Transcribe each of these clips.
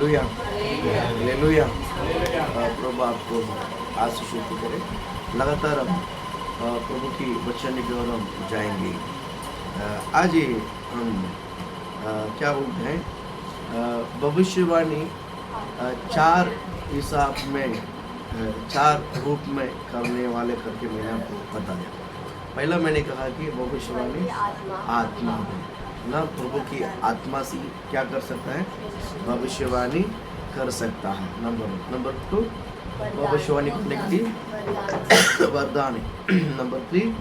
Hallelujah hallelujah. प्रभु आपको आशीषित करे। लगातार हम प्रभु की वचन की ओर हम जाएंगे। आज ये हम क्या बोलते हैं, भविष्यवाणी चार हिसाब में, चार रूप में करने वाले करके मैंने आपको बताया। पहला मैंने कहा कि भविष्यवाणी आत्मा है ना, प्रभु की आत्मा से क्या कर सकता है, भविष्यवाणी कर सकता है। नंबर 2 भविष्यवाणी करने की वरदान है। नंबर 3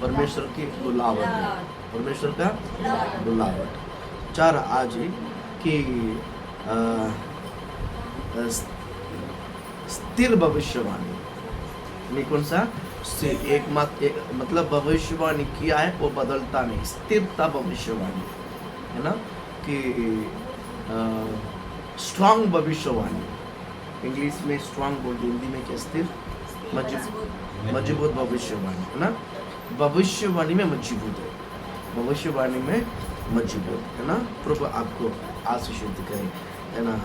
परमेश्वर की बुलावट है, परमेश्वर का बुलावट। 4 आज है कि स्थिर भविष्यवाणी। नहीं, कौन सा स्थिर, एक मतलब भविष्यवाणी किया है वो बदलता नहीं, स्थिरता भविष्यवाणी है ना, कि स्ट्रांग भविष्यवाणी। इंग्लिश में स्ट्रांग बोलते, हिंदी में क्या, स्थिर मजबूत भविष्यवाणी है ना। भविष्यवाणी में मजबूत है, भविष्यवाणी में मजबूत है ना। प्रभु आपको आशीषित करे, है ना।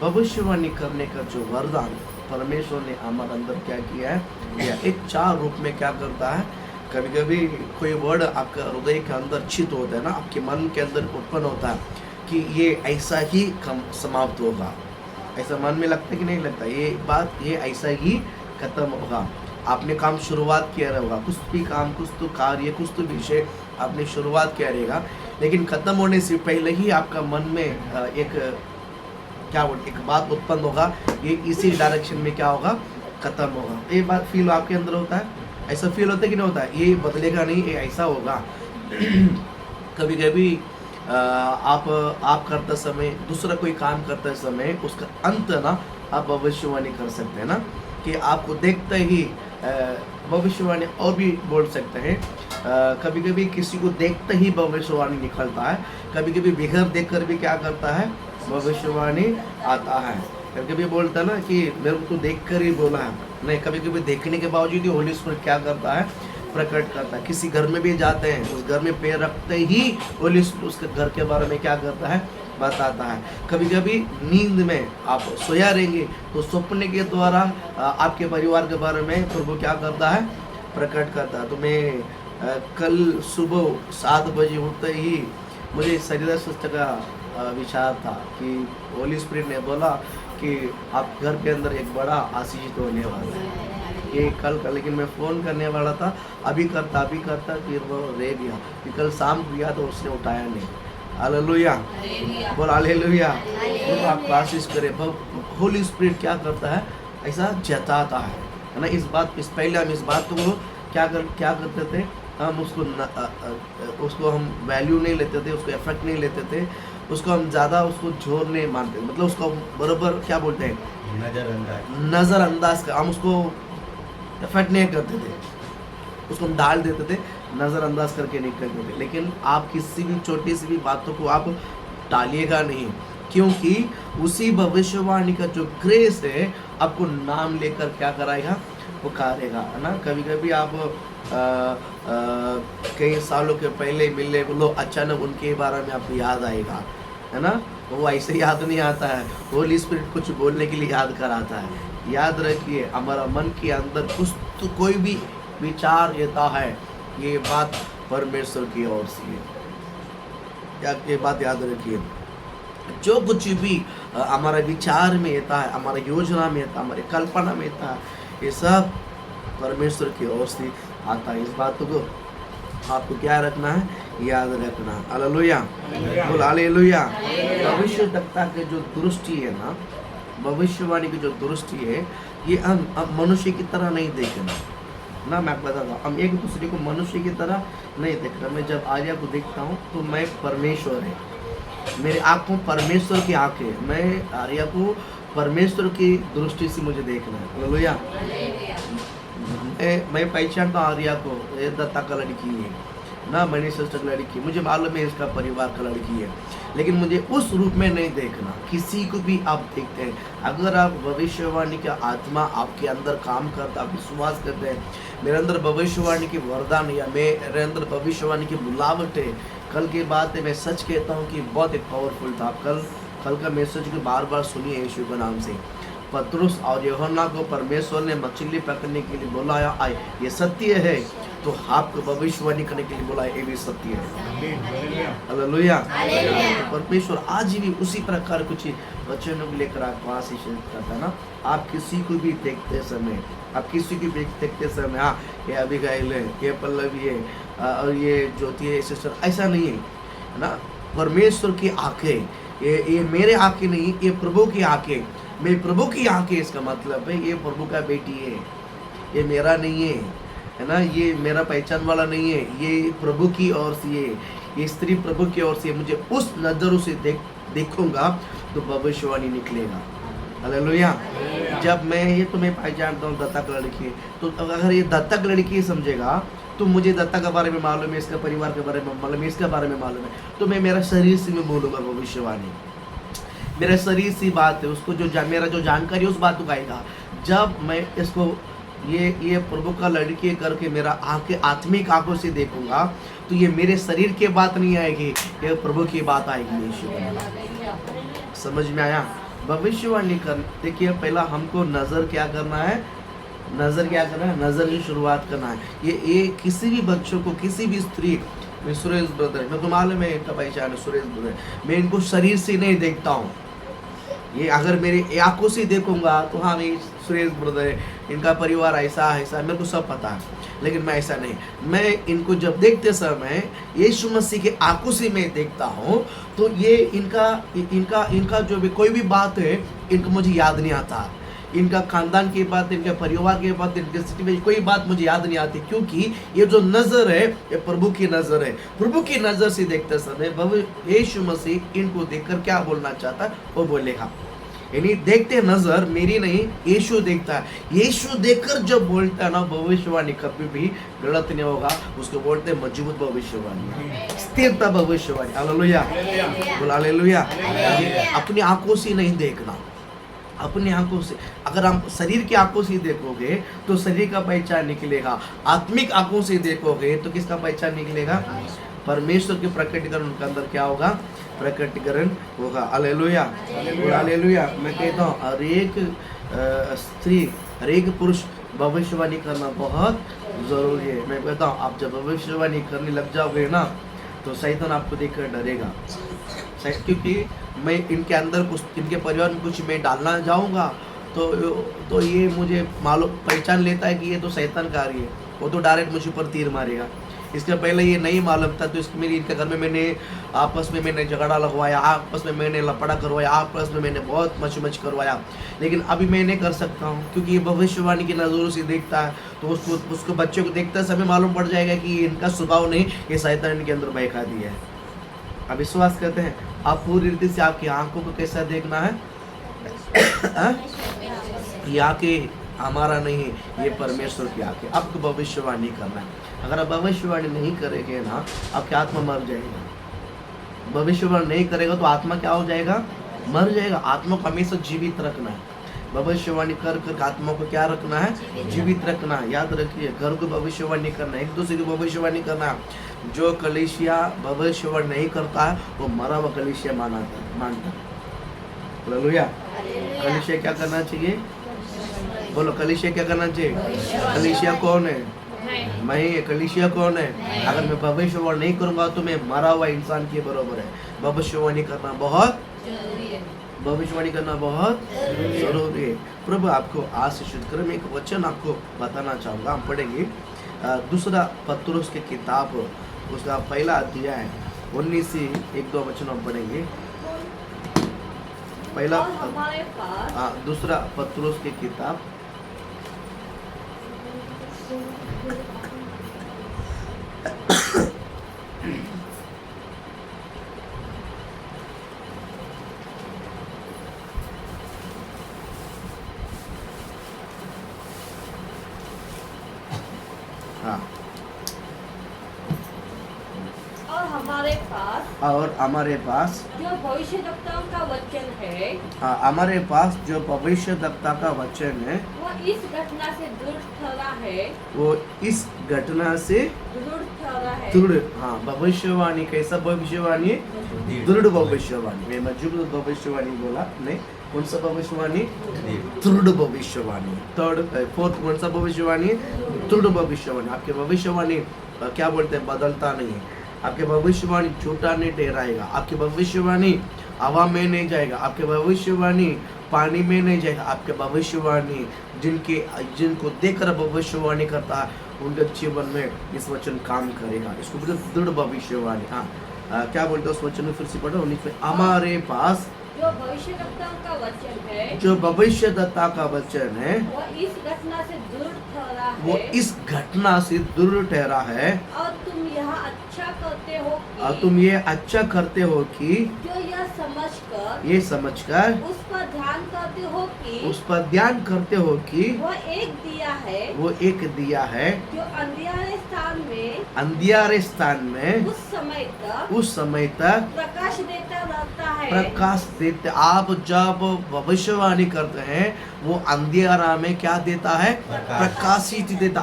भविष्यवाणी करने का जो वरदान परमेश्वर ने हमारे अंदर क्या किया है, या एक 4 रूप में क्या करता है। कभी कभी कोई वर्ड आपका हृदय के अंदर चित होता है ना, आपके मन के अंदर उत्पन्न होता है कि ये ऐसा ही समाप्त होगा। ऐसा मन में लगता है कि नहीं लगता, ये बात ये ऐसा ही खत्म होगा। आपने काम शुरुआत किया रहेगा, कुछ भी काम, कुछ तो कार्य, कुछ तो विषय आपने शुरुआत किया रहेगा, लेकिन खत्म होने से पहले ही आपका मन में एक क्या बोलते, एक बात उत्पन्न होगा, ये इसी डायरेक्शन में क्या होगा, खत्म होगा। ये बात फील आपके अंदर होता है, ऐसा फील होता है कि नहीं होता है, ये बदलेगा नहीं, ये ऐसा होगा। कभी कभी आप करते समय, दूसरा कोई काम करते समय उसका अंत ना आप भविष्यवाणी कर सकते हैं ना, कि आपको देखते ही भविष्यवाणी और भी बोल सकते हैं। कभी कभी किसी को देखते ही भविष्यवाणी निकलता है, कभी कभी बिगड़ देखकर भी क्या करता है, भविष्यवाणी आता है। कभी कभी बोलता है ना कि मेरे को देखकर ही बोला है, नहीं, कभी कभी देखने के बावजूद ही होली स्पिरिट क्या करता है, प्रकट करता है। किसी घर में भी जाते हैं, उस घर में पैर रखते ही होली स्पिरिट उसके घर के बारे में क्या करता है, बताता है। कभी कभी नींद में आप सोया रहेंगे तो सपने के द्वारा आपके परिवार के बारे में प्रभु क्या करता है, प्रकट करता है। तो मैं कल सुबह 7 बजे उठते ही मुझे शरीर स्वस्थ का विचार था कि होली स्पिरिट ने बोला कि आप घर के अंदर एक बड़ा आशीषित होने वाला है। ये कल का, लेकिन मैं फ़ोन करने वाला था, अभी करता फिर वो रह गया, फिर कल शाम को गया तो उसने उठाया नहीं। हालेलुया, बोल हालेलुया। तो आपको आशीष करे। होली स्पिरिट क्या करता है, ऐसा जताता है ना। इस पहले हम इस बात को क्या करते थे, हम उसको हम वैल्यू नहीं लेते थे, उसको इफेक्ट नहीं लेते थे, उसको हम ज़्यादा उसको जोर नहीं मानते, मतलब उसको बराबर क्या बोलते हैं, नज़रअंदाज का, हम उसको इफेक्ट नहीं करते थे, उसको हम डाल देते थे, नज़रअंदाज करके नहीं करते थे। लेकिन आप किसी भी छोटी सी भी बातों को आप टालिएगा नहीं, क्योंकि उसी भविष्यवाणी का जो ग्रेस है आपको नाम लेकर क्या कराएगा, पुकारेगा, है ना। कभी कभी आप कई सालों के पहले मिले बोलो, अचानक उनके बारे में आपको याद आएगा, है ना। वो ऐसे याद नहीं आता है, होली स्पिरिट कुछ बोलने के लिए याद कराता है। याद रखिए, हमारा मन के अंदर कुछ तो कोई भी विचार रहता है, ये बात परमेश्वर की ओर से है। ये बात याद रखिए, जो कुछ भी हमारा विचार में रहता है, हमारा योजना में रहता है, हमारी कल्पना में रहता है, ये सब परमेश्वर की ओर से आता है। इस बात को आपको क्या रखना है, याद रखना। हालेलुया, बोल हालेलुया। भविष्यवक्ता के जो दृष्टि है ना, भविष्यवाणी की जो दृष्टि है, ये हम मनुष्य की तरह नहीं देखना ना। मैं आपको बताता हूँ, हम एक दूसरे को मनुष्य की तरह नहीं देखना। मैं जब आर्या को देखता हूँ तो मैं परमेश्वर है, मेरे आँखों परमेश्वर की आँखें, मैं आर्या को परमेश्वर की दृष्टि से मुझे देखना है। हालेलुया। मैं पहचानता हूँ आर्या को, ये दत्ता का लड़की है ना, मनी सिस्टर लड़की, मुझे मालूम है इसका परिवार का लड़की है, लेकिन मुझे उस रूप में नहीं देखना। किसी को भी आप देखते हैं, अगर आप भविष्यवाणी का आत्मा आपके अंदर काम करता, आप विश्वास करते हैं मेरे अंदर भविष्यवाणी की वरदान या मेरे अंदर भविष्यवाणी की बुलावट है, कल की बात है, मैं सच कहता हूँ कि बहुत एक पावरफुल था। कल कल का मैसेज को बार बार सुनिए यीशु के नाम से। पतरस और यूहन्ना को परमेश्वर ने मछली पकड़ने के लिए बुलाया आए, ये सत्य है। तो आपको भविष्यवाणी करने के लिए बुलाया, ये भी सत्य है। हालेलुया। तो परमेश्वर आज भी उसी प्रकार कुछ वचनों को लेकर आपको आशीष करता है ना। आप किसी को भी देखते समय, आप किसी को भी देखते समय, हाँ ये अबीगाइल है, ये पल्लवी है, और ये ज्योति है, सिस्टर, ऐसा नहीं है ना। परमेश्वर की आंखें, ये मेरे आंखें नहीं, ये प्रभु की आंखें। मैं प्रभु की आंखें, इसका मतलब है ये प्रभु का बेटी है, ये मेरा नहीं है ना, ये मेरा पहचान वाला नहीं है, ये प्रभु की ओर से, ये स्त्री प्रभु की ओर से। मुझे उस नजरों से देखूंगा तो भविष्यवाणी निकलेगा। हालेलुया। जब मैं ये तुम्हें पहचानता हूँ दत्तक लड़की है, तो अगर ये दत्तक लड़की समझेगा तो मुझे दत्ता के बारे में मालूम है, इसका परिवार के बारे में मालूम है, इसके बारे में मालूम है, तो मैं मेरा शरीर से मैं बोलूँगा भविष्यवाणी। मेरा शरीर सी बात है, उसको मेरा जो जानकारी है उस बात को आएगा। जब मैं इसको ये प्रभु का लड़की करके मेरा आंखें आत्मिक आंखों से देखूंगा तो ये मेरे शरीर की बात नहीं आएगी, ये प्रभु की बात आएगी। यीशु, समझ में आया? भविष्यवाणी कर, देखिए पहला हमको नजर क्या करना है, नजर क्या करना है, नजर की शुरुआत करना है। ये किसी भी बच्चों को, किसी भी स्त्री, मैं सुरेश ब्रदर, मैं तो मालूम है इनका पहचान है सुरेश ब्रदर, मैं इनको शरीर से नहीं देखता हूँ। ये अगर मेरे आंखों से देखूंगा तो हाँ नहीं सुरेश ब्रदर है, इनका परिवार ऐसा ऐसा, मेरे को सब पता है, लेकिन मैं ऐसा नहीं। मैं इनको जब देखते समय यीशु मसीह के आंखों से मैं देखता हूँ तो ये इनका जो भी कोई भी बात है, इनको मुझे याद नहीं आता। इनका खानदान की बात, इनके परिवार की बात, इनके सिटी में कोई बात मुझे याद नहीं आती, क्योंकि ये जो नज़र है ये प्रभु की नज़र है। प्रभु की नज़र से देखते समय यीशु मसीह इनको देखकर क्या बोलना चाहता है वो बोलेगा। यानी देखते नजर मेरी नहीं, यीशु देखता है। यीशु देखकर जब बोलता है ना, भविष्यवाणी कभी भी गलत नहीं होगा। उसको बोलते हैं मजबूत भविष्यवाणी, स्थिरता भविष्यवाणी। हालेलुया, बोल हालेलुया। अपनी आंखों से नहीं देखना, अपनी आंखों से। अगर हम शरीर की आंखों से देखोगे तो शरीर का पहचान निकलेगा, आत्मिक आंखों से देखोगे तो किसका पहचान निकलेगा? परमेश्वर के प्रकटीकरण उनके अंदर क्या होगा? प्रकटीकरण होगा। Hallelujah, hallelujah. मैं कहता हूँ हर एक स्त्री, हर एक पुरुष भविष्यवाणी करना बहुत जरूरी है। मैं कहता हूँ आप जब भविष्यवाणी करने लग जाओगे ना तो शैतान आपको देखकर डरेगा, क्योंकि मैं इनके अंदर कुछ, इनके परिवार में कुछ मैं डालना जाऊंगा तो ये मुझे मालूम पहचान लेता है कि ये तो शैतान कार्य है, वो तो डायरेक्ट मुझ पर तीर मारेगा। इसके पहले ये नहीं मालूम था, तो इसके मेरी इनके घर में मैंने आपस में मैंने झगड़ा लगवाया, आपस में मैंने लपड़ा करवाया, आपस में मैंने बहुत मच करवाया, लेकिन अभी मैं नहीं कर सकता हूँ क्योंकि ये भविष्यवाणी की नज़रों से देखता है। तो उसको बच्चे को देखते समय मालूम पड़ जाएगा कि इनका स्वभाव नहीं, ये शैतान इनके अंदर बहका दिया है। अब विश्वास करते हैं आप पूरी रीति से आपकी आंखों को कैसा देखना है? ये आंखें हमारा नहीं है, ये परमेश्वर की आंखें। आपको भविष्यवाणी करना है। अगर आप भविष्यवाणी नहीं करेंगे ना, आपकी आत्मा मर जाएगा। भविष्यवाणी नहीं करेगा तो आत्मा क्या हो जाएगा? मर जाएगा। आत्मा को हमेशा जीवित रखना है। भविष्यवाणी कर आत्मा को क्या रखना है? जीवित रखना है। याद रखिए, घर को भविष्यवाणी करना है, एक दूसरे की भविष्यवाणी करना है। जो कलीसिया भविष्यवाणी नहीं करता है वो मरा हुआ कलीसिया मानता है। हालेलुया। कलीसिया क्या करना चाहिए? बोलो, कलीसिया क्या करना चाहिए? कलीसिया कौन है? मैं। कलीसिया कौन है? अगर मैं भविष्यवाणी नहीं करूंगा तो मैं मरा हुआ इंसान के बराबर है। भविष्यवाणी करना बहुत जरूरी है। भविष्यवाणी करना बहुत जरूरी है। प्रभु आपको आशीषित करे। मैं एक वचन आपको बताना चाहूँगा, हम पढ़ेंगे दूसरा पत्रुस की किताब, उसका पहला अध्याय 19 से 1-2 वचन हम पढ़ेंगे। पहला दूसरा पत्रुस की किताब और हमारे पास और हमारे पास जो भविष्यद्वक्ताओं का वचन है हमारे पास जो भविष्यद्वक्ता का वचन है वो इस घटना से दृढ़ ठहरा है वो इस घटना से दृढ़ ठहरा है दृढ़। हाँ, भविष्यवाणी कैसा भविष्यवाणी? दृढ़ भविष्यवाणी। मैं मजबूत भविष्यवाणी बोला नहीं, कौन सा भविष्यवाणी? दृढ़ भविष्यवाणी। फोर्थ कौन सा भविष्यवाणी? दृढ़ भविष्यवाणी। आपके भविष्यवाणी क्या बोलते हैं, बदलता नहीं है। आपके भविष्यवाणी झूठा नहीं ठहराएगा। आपकी भविष्यवाणी हवा में नहीं जाएगा। आपके भविष्यवाणी पानी में नहीं जाएगा। आपके भविष्यवाणी जिनको देखकर भविष्यवाणी करता है उनके जीवन में इस वचन काम करेगा। इसको बोलते दृढ़ भविष्यवाणी। हाँ, क्या बोलते हैं उस वचन में? फिर से पढ़ो। हमारे पास जो भविष्यद्वक्ताओं का वचन है जो भविष्यद्वक्ता का वचन है वो इस घटना से दृढ़ ठहरा वो है इस घटना से दृढ़ ठहरा है। और तुम यह अच्छा करते हो और कि तुम ये अच्छा करते हो कि जो ये समझकर उस पर ध्यान करते हो कि उस पर ध्यान करते हो कि वो एक दिया है वो एक दिया है जो अंधियारे स्थान में उस समय तक प्रकाश देता रहता है। प्रकाश देते। आप जब भविष्यवाणी करते हैं वो अंधियारा में क्या देता है? प्रकाशित देता।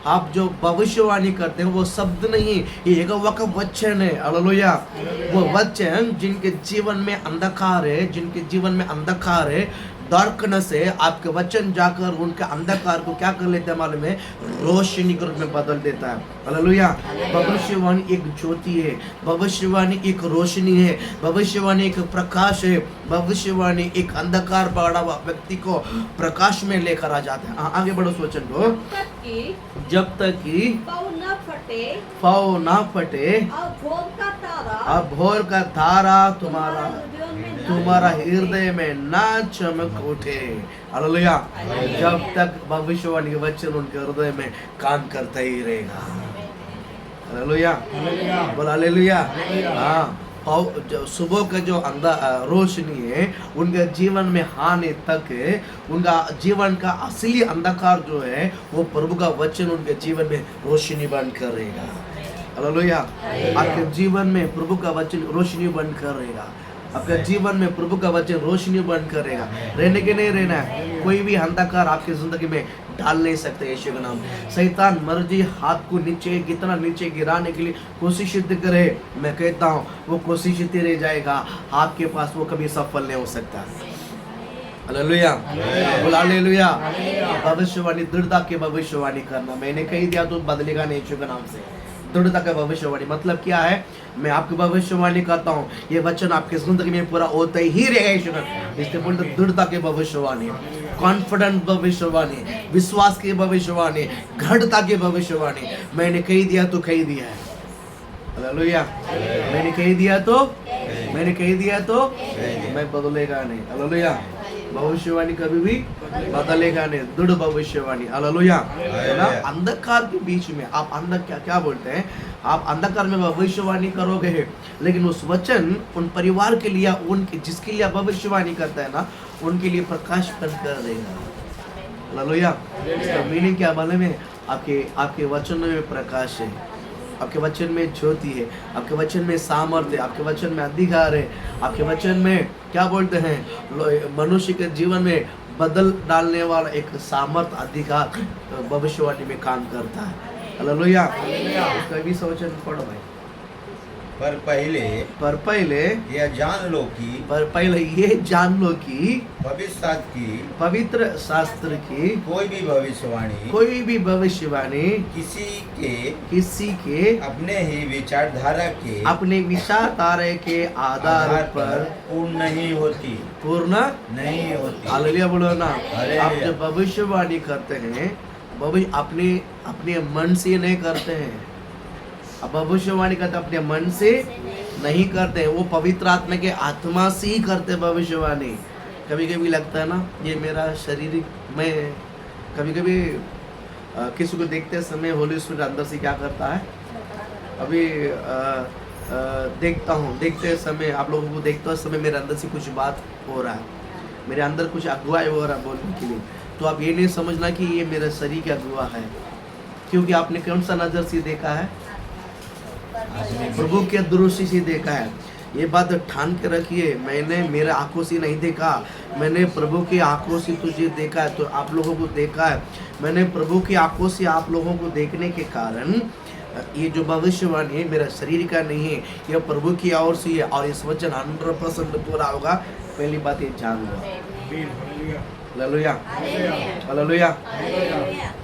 आप जो भविष्यवाणी करते हैं वो शब्द नहीं, ये एक वचन है। हालेलुया। वो वचन जिनके जीवन में अंधकार है, जिनके जीवन में अंधकार है, डार्कनेस है, आपके वचन जाकर उनके अंधकार को क्या कर लेते हैं मालूम है? रोशनी के रूप में बदल देता है। हालेलुया। भविष्यवाणी एक ज्योति है, भविष्यवाणी एक रोशनी है, भविष्यवाणी एक प्रकाश है। भविष्यवाणी एक अंधकार पड़ा हुआ व्यक्ति को प्रकाश में लेकर आ जाता है। आगे बढ़ो उस वचन को। जब तक कि पाँव ना फटे और भोर का तारा तुम्हारा हृदय में ना चमक उठे। हालेलुया। जब तक भविष्यवाणी के वचन उनके हृदय में काम करता ही रहेगा। हालेलुया। बोल हालेलुया। हाँ, सुबह का जो रोशनी है उनके जीवन में आने तक है, उनका जीवन का असली अंधकार जो है वो प्रभु का वचन उनके जीवन में रोशनी बन कर रहेगा। हालेलुया। आपके जीवन में प्रभु का वचन रोशनी बन कर रहेगा। आपके जीवन में प्रभु का वचन रोशनी बन करेगा। रहने के नहीं रहना है, कोई भी अंधकार आपकी जिंदगी में डाल नहीं सकते। यीशु का नाम। शैतान मर्जी हाथ को नीचे कितना नीचे गिराने के लिए कोशिश करे, मैं कहता हूँ वो कोशिश रह जाएगा, आपके पास वो कभी सफल नहीं हो सकता। हालेलुया। बोल हालेलुया। भविष्यवाणी दृढ़ता की भविष्यवाणी करना। मैंने कही दिया तो बदलेगा नहीं यीशु के नाम से। दृढ़ता का भविष्यवाणी मतलब क्या है? मैं आपकी भविष्यवाणी करता हूँ, ये वचन आपके जिंदगी में पूरा होता ही रहेगा यीशु का। इसलिए बोलते दृढ़ता की भविष्यवाणी, कॉन्फिडेंट भविष्यवाणी, विश्वास की भविष्यवाणी, दृढ़ता की भविष्यवाणी। मैंने कही दिया तो कही दिया है। हालेलुया। मैंने कही दिया तो मैं बदलेगा नहीं। हालेलुया। भविष्यवाणी कभी भी बदलेगा नहीं, दृढ़ भविष्यवाणी। हालेलुया। अंधकार के बीच में आप क्या बोलते हैं? आप अंधकार में भविष्यवाणी करोगे, लेकिन उस वचन उन परिवार के लिए, उनके जिसके लिए भविष्यवाणी करता है ना, उनके लिए प्रकाश बन कर देगा। हालेलुया। इसका मीनिंग क्या मालूम है? आपके वचन में प्रकाश है, आपके वचन में ज्योति है, आपके वचन में सामर्थ्य है, आपके वचन में अधिकार है, आपके वचन में क्या बोलते हैं, मनुष्य के जीवन में बदल डालने वाला एक सामर्थ्य, अधिकार भविष्यवाणी में काम करता है। हालेलुया। उसका भी वचन पढ़ो भाई। पर पहले ये जान लो कि पवित्र शास्त्र की कोई भी भविष्यवाणी किसी के अपने विचारधारा के आधार पर पूर्ण नहीं होती। हालेलुया बोलो ना। आप जब भविष्यवाणी करते हैं, अपने मन से नहीं करते हैं। अब भविष्यवाणी करते अपने मन से नहीं करते हैं, वो पवित्र आत्मा के आत्मा से ही करते भविष्यवाणी। कभी कभी लगता है ना, ये मेरा शारीरिक, मैं कभी कभी किसी को देखते समय होली स्पिरिट अंदर से क्या करता है, अभी देखते समय आप लोगों को देखते समय मेरे अंदर से कुछ बात हो रहा है, मेरे अंदर कुछ अगुवाई हो रहा है बोलने के लिए। तो आप ये नहीं समझना कि ये मेरा शरीर का अगुवा है, क्योंकि आपने कौन सा नज़र से देखा है? प्रभु के दृष्टि से देखा है। ये बात ठान के रखिए, मैंने मेरे आंखों से नहीं देखा, मैंने प्रभु की आंखों से तुझे देखा है, तो आप लोगों को देखा है। मैंने प्रभु की आंखों से आप लोगों को देखने के कारण ये जो भविष्यवाणी है मेरा शरीर का नहीं है, यह प्रभु की ओर से है और इस वचन 100% पूरा होगा। पहली बात ये जान लो। Hallelujah, hallelujah.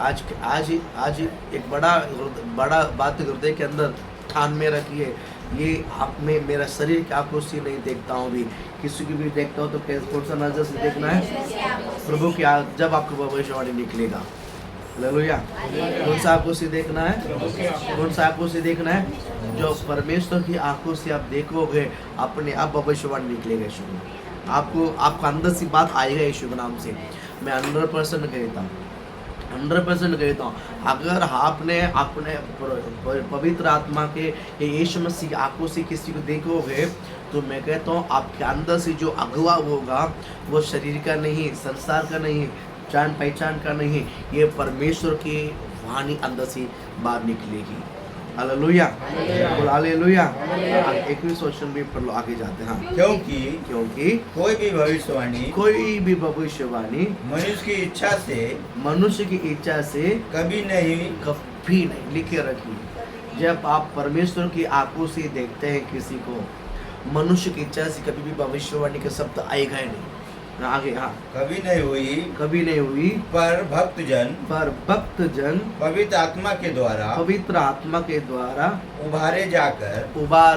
आज आज आज एक बड़ा बात हृदय के अंदर ठान में रखिए, ये आप में मेरा शरीर की आंखों से नहीं देखता हूँ भी, किसी की भी देखता हूँ तो कौन सा नजर से देखना है? प्रभु की जब आपको भविष्यवाणी निकलेगा। हालेलुया। कौन सा आंखों से देखना है? कौन सा आंखों से देखना है? जो परमेश्वर की आंखों से आप देखोगे अपने आप भविष्यवाणी निकलेगा। यीशु आपको आपका अंदर से बात आएगा यीशु के नाम से। मैं 100% कहता हूँ, 100% कहता हूँ, अगर आपने अपने पवित्र आत्मा के यीशु मसीह की आंखों से किसी को देखोगे तो मैं कहता हूँ आपके अंदर से जो अगवा होगा वो शरीर का नहीं, संसार का नहीं, जान पहचान का नहीं, ये परमेश्वर की वाणी अंदर से बाहर निकलेगी। Hallelujah, hallelujah. 21 वचन भी पढ़ लो, आगे जाते हैं। हाँ, क्योंकि कोई भी भविष्यवाणी मनुष्य की इच्छा से कभी नहीं लिखे रखी। जब आप परमेश्वर की आंखों से देखते हैं किसी को, मनुष्य की इच्छा से कभी भी भविष्यवाणी का शब्द आएगा ही नहीं। आगे, हाँ, कभी नहीं हुई पर भक्तजन पवित्र आत्मा के द्वारा उभारे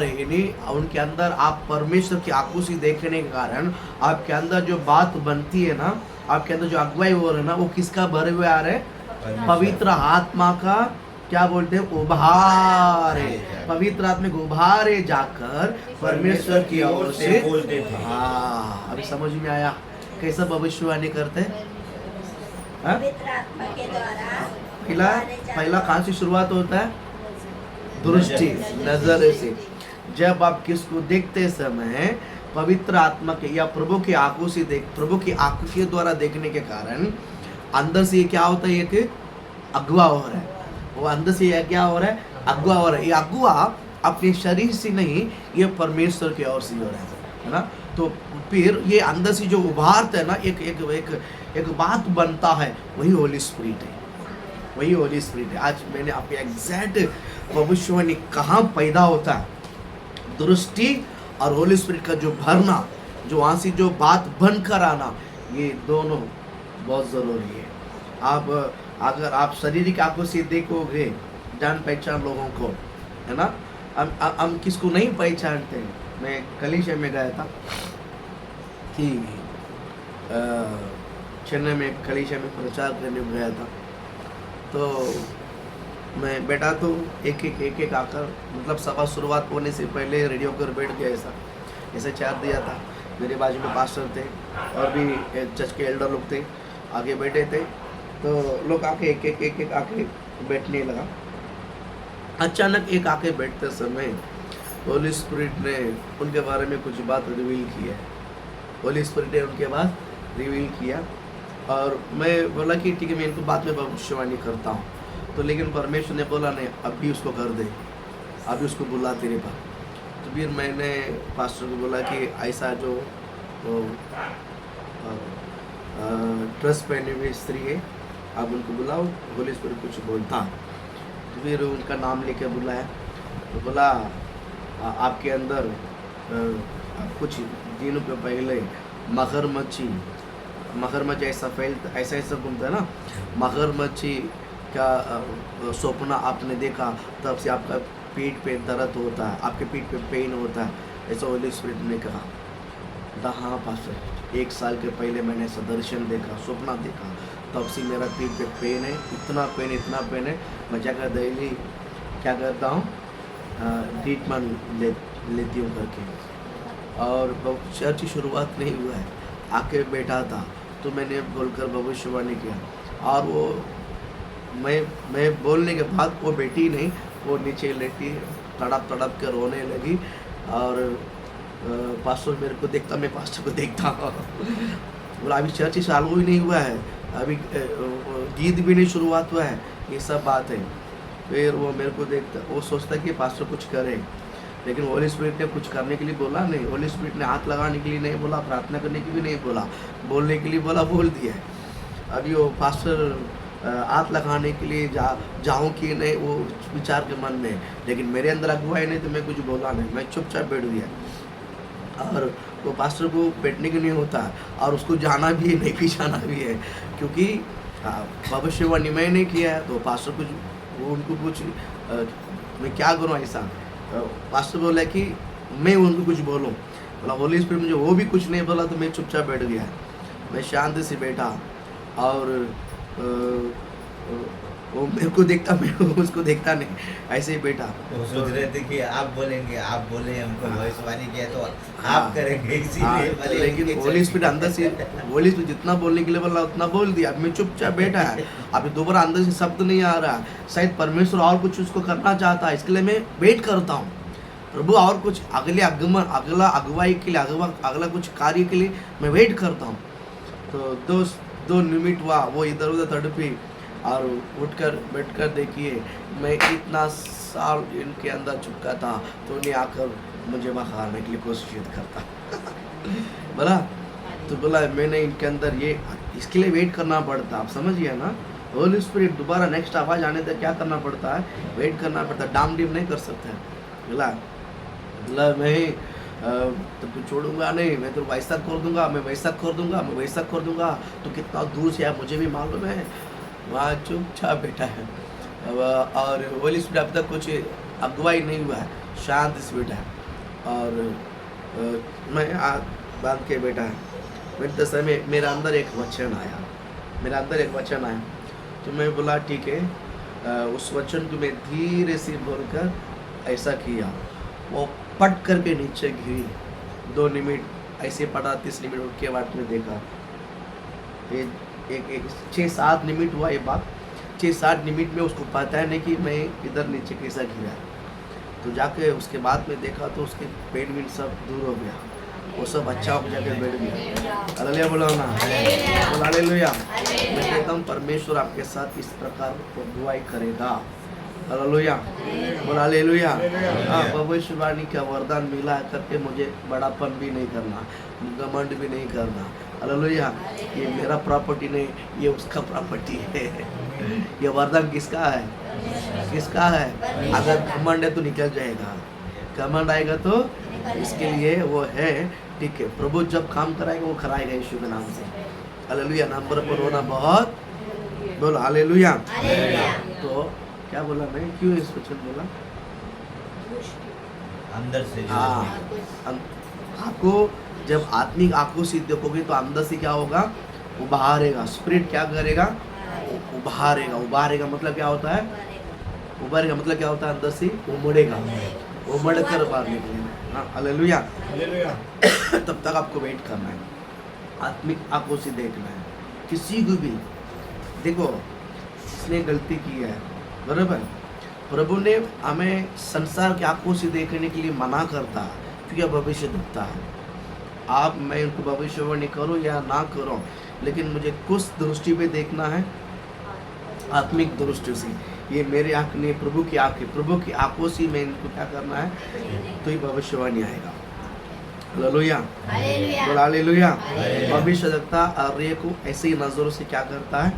यानी उनके अंदर आप परमेश्वर की आंखों से देखने के कारण आपके अंदर जो बात बनती है ना, आपके अंदर जो अगुवाई हो रहा है ना, वो किसका भरे हुए आ रहे? पवित्र आत्मा का क्या बोलते हैं? उभारे। पवित्र आत्मा को उभारे जाकर परमेश्वर की ओर से बोलते थे। हाँ, अभी समझ में आया कैसा भविष्यवाणी करते हैं? पवित्र आत्मा के द्वारा पहला कहाँ से शुरुआत होता है? दृष्टि, नजर से। जब आप किसको देखते समय पवित्र आत्मा के या प्रभु की आंखों से प्रभु की आंखों के द्वारा देखने के कारण अंदर से क्या होता है? एक अगुवा हो रहा है। वो अंदर से क्या हो रहा है? अगुवा हो रहा है। ये अगुवा अपने शरीर से नहीं, ये परमेश्वर की ओर से हो रहा है ना। तो फिर ये अंदर से जो उभारता है ना, एक बात बनता है, वही होली स्पिरिट है। आज मैंने आपके एग्जैक्ट भविष्यवाणी कहाँ पैदा होता है? दृष्टि और होली स्पिरिट का जो भरना, जो वहाँ से जो बात बनकर आना, ये दोनों बहुत ज़रूरी है। आप अगर आप शारीरिक आंखों से देखोगे जान पहचान लोगों को, है ना, हम किसको नहीं पहचानते। मैं कलीसिया में गया था कि चेन्नई में कलीसिया में प्रचार करने गया था, तो मैं बैठा तो एक आकर, मतलब सभा शुरुआत होने से पहले रेडियो पर बैठ गया, ऐसे चार दिया था। मेरे बाजू में पास्टर थे और भी चर्च के एल्डर लोग थे, आगे बैठे थे। तो लोग आके एक आके बैठने लगा। अचानक एक आके बैठते समय होली स्पिरिट ने उनके बारे में कुछ बात रिवील किया। होली स्पिरिट ने उनके बाद रिवील किया और मैं बोला कि ठीक है, मैं इनको बाद में भविष्यवाणी करता हूँ। तो लेकिन परमेश्वर ने बोला नहीं, अभी उसको कर दे, अभी उसको बुला तेरे पास। तो फिर मैंने पास्टर को बोला कि ऐसा जो ड्रेस पहने हुए स्त्री है, आप उनको बुलाओ, होली स्पिरिट कुछ बोलता। तो फिर उनका नाम लेके बुलाया, तो बोला आपके अंदर कुछ दिनों के पहले मगरमच्छ ऐसा फैलता, ऐसा घूमता है ना, मगरमच्छी का सपना आपने देखा, तब से आपका पीठ पे दर्द होता है, आपके पीठ पे पेन होता है, ऐसा होली स्पिरिट ने कहा। हाँ पास्टर, 1 साल के पहले मैंने ऐसा दर्शन देखा, सपना देखा, तब से मेरा पीठ पे पेन है, इतना पेन है। मैं जाकर डेली क्या करता हूँ, ट्रीटमेंट लेती हूँ करके। और चर्च की शुरुआत नहीं हुआ है, आके बैठा था तो मैंने बोलकर भविष्यवाणी किया, और वो मैं बोलने के बाद वो बैठी नहीं, वो नीचे लेटी तड़प के रोने लगी। और पास्टर मेरे को देखता, मैं पास्टर को देखता। बोला अभी चर्च चालू ही नहीं हुआ है, अभी गीत भी नहीं शुरुआत हुआ है, ये सब बात है। फिर वो मेरे को देखता, वो सोचता कि पास्टर कुछ करे, लेकिन होली स्पिरिट ने कुछ करने के लिए बोला नहीं। होली स्पिरिट ने हाथ लगाने के लिए नहीं बोला, प्रार्थना करने के लिए नहीं बोला, बोलने के लिए बोला, बोल दिया है। अभी वो पास्टर हाथ लगाने के लिए जाऊँ कि नहीं, वो विचार के मन में, लेकिन मेरे अंदर अगुवाई नहीं तो मैं कुछ बोला नहीं, मैं चुपचाप बैठ गया। और वो पास्टर को बैठने के नहीं होता और उसको जाना भी है, नहीं पीछाना भी है, क्योंकि भविष्यवाणी मैंने किया है तो पास्टर कुछ, वो उनको कुछ मैं क्या करूँ ऐसा। पास्टर बोला कि मैं उनको कुछ बोलूँ, बोला होली स्पिरिट मुझे वो भी कुछ नहीं बोला तो मैं चुपचाप बैठ गया। मैं शांति से बैठा और वो मेरे को देखता, मैं उसको देखता नहीं, ऐसे ही बैठा। वो सोच रहे थे कि आप बोलेंगे, आप बोले, हमको भविष्यवाणी किया तो आप करेंगे, इसीलिए। लेकिन होली स्पिरिट अंदर से, होली स्पिरिट जितना बोलने के लिए बोला उतना बोल दिया। अब मैं चुपचाप बैठा है, अभी दोबारा अंदर से शब्द नहीं आ रहा, शायद परमेश्वर और कुछ उसको करना चाहता है, इसके लिए मैं वेट करता हूँ। प्रभु और कुछ अगला अगुवाई के लिए, अगला कुछ कार्य के लिए मैं वेट करता हूँ। तो 2 मिनट हुआ, वो इधर उधर तड़पी और उठकर बैठकर देखिए, मैं इतना साल इनके अंदर चुका था तो उन्हें आकर मुझे मारने के लिए कोशिश करता बोला। तो बोला मैंने इनके अंदर ये, इसके लिए वेट करना पड़ता, आप समझिए ना। होली स्पिरिट दोबारा नेक्स्ट आवाज़ आने तक क्या करना पड़ता है, वेट करना पड़ता है, डाम डीम नहीं कर सकते। बोला मैं तो तू छोड़ूंगा नहीं, मैं तो वैसा कर दूंगा, मैं वैसा कर दूंगा, मैं वैसा कर दूंगा। तो कितना दूर से है मुझे भी मालूम है। वहाँ चुपचाप बैठा है और होली स्पिरिट अब तक कुछ अगुवाई नहीं हुआ है, शांत स्पिरिट है। और मैं बांध के बैठा है। बैठते समय मेरा अंदर एक वचन आया, तो मैं बोला ठीक है। उस वचन को मैं धीरे से बोलकर ऐसा किया, वो पट करके नीचे गिरी। 2 मिनट ऐसे पड़ा, 30 मिनट उठ के बाद में देखा, एक 6-7 मिनट हुआ ये बात। 6-7 मिनट में उसको पता है नहीं कि मैं इधर नीचे कैसा गिरा। तो जाके उसके बाद में देखा तो उसके पेन वेन सब दूर हो गया, वो सब अच्छा हो जाके बैठ गया। हालेलुया बोलो ना, हालेलुया। मैं कहता हूँ परमेश्वर आपके साथ इस प्रकार अगुवाई करेगा। हालेलुया बोल, हालेलुया। हाँ, भविष्यवाणी का वरदान मिला करके मुझे बड़ापन भी नहीं करना, घमंड भी नहीं करना। हालेलुया। ये मेरा प्रॉपर्टी नहीं, ये उसका प्रॉपर्टी है। ये वरदान किसका है? किसका है? अगर घमंड है तो निकल जाएगा, घमंड आएगा तो इसके लिए वो है। ठीक है, प्रभु जब काम कराएगा वो कराएगा यीशु के नाम से। हालेलुया। नंबर पर होना बहुत, बोलो हालेलुया। तो क्या बोला मैं, क्यों इस वचन बोला? अंदर से हाँ, आपको जब आत्मिक आंखों से देखोगे तो अंदर से क्या होगा, उभारेगा। स्पिरिट क्या करेगा? उभारेगा मतलब क्या होता है? उभारेगा मतलब क्या होता है? अंदर से उमड़ेगा, उमड़ कर बाहर निकलेगा। हाँ, हालेलुया। तब तक आपको वेट करना है, आत्मिक आंखों से देखना है। किसी को भी देखो, इसने गलती की है, बराबर। प्रभु ने हमें संसार की आंखों से देखने के लिए मना करता है, क्योंकि भविष्य दिखता है। आप मैं उनको भविष्यवाणी करूं या ना करूं, लेकिन मुझे कुछ दृष्टि पे देखना है, आत्मिक दृष्टि से। ये मेरे आंख नहीं, प्रभु की आंख है। प्रभु की आंखों से मैं इनको क्या करना है, तो ही भविष्यवाणी आएगा। हालेलुया, बोल हालेलुया। भविष्य देखता अर्य को ऐसे ही नजरों से क्या करता है,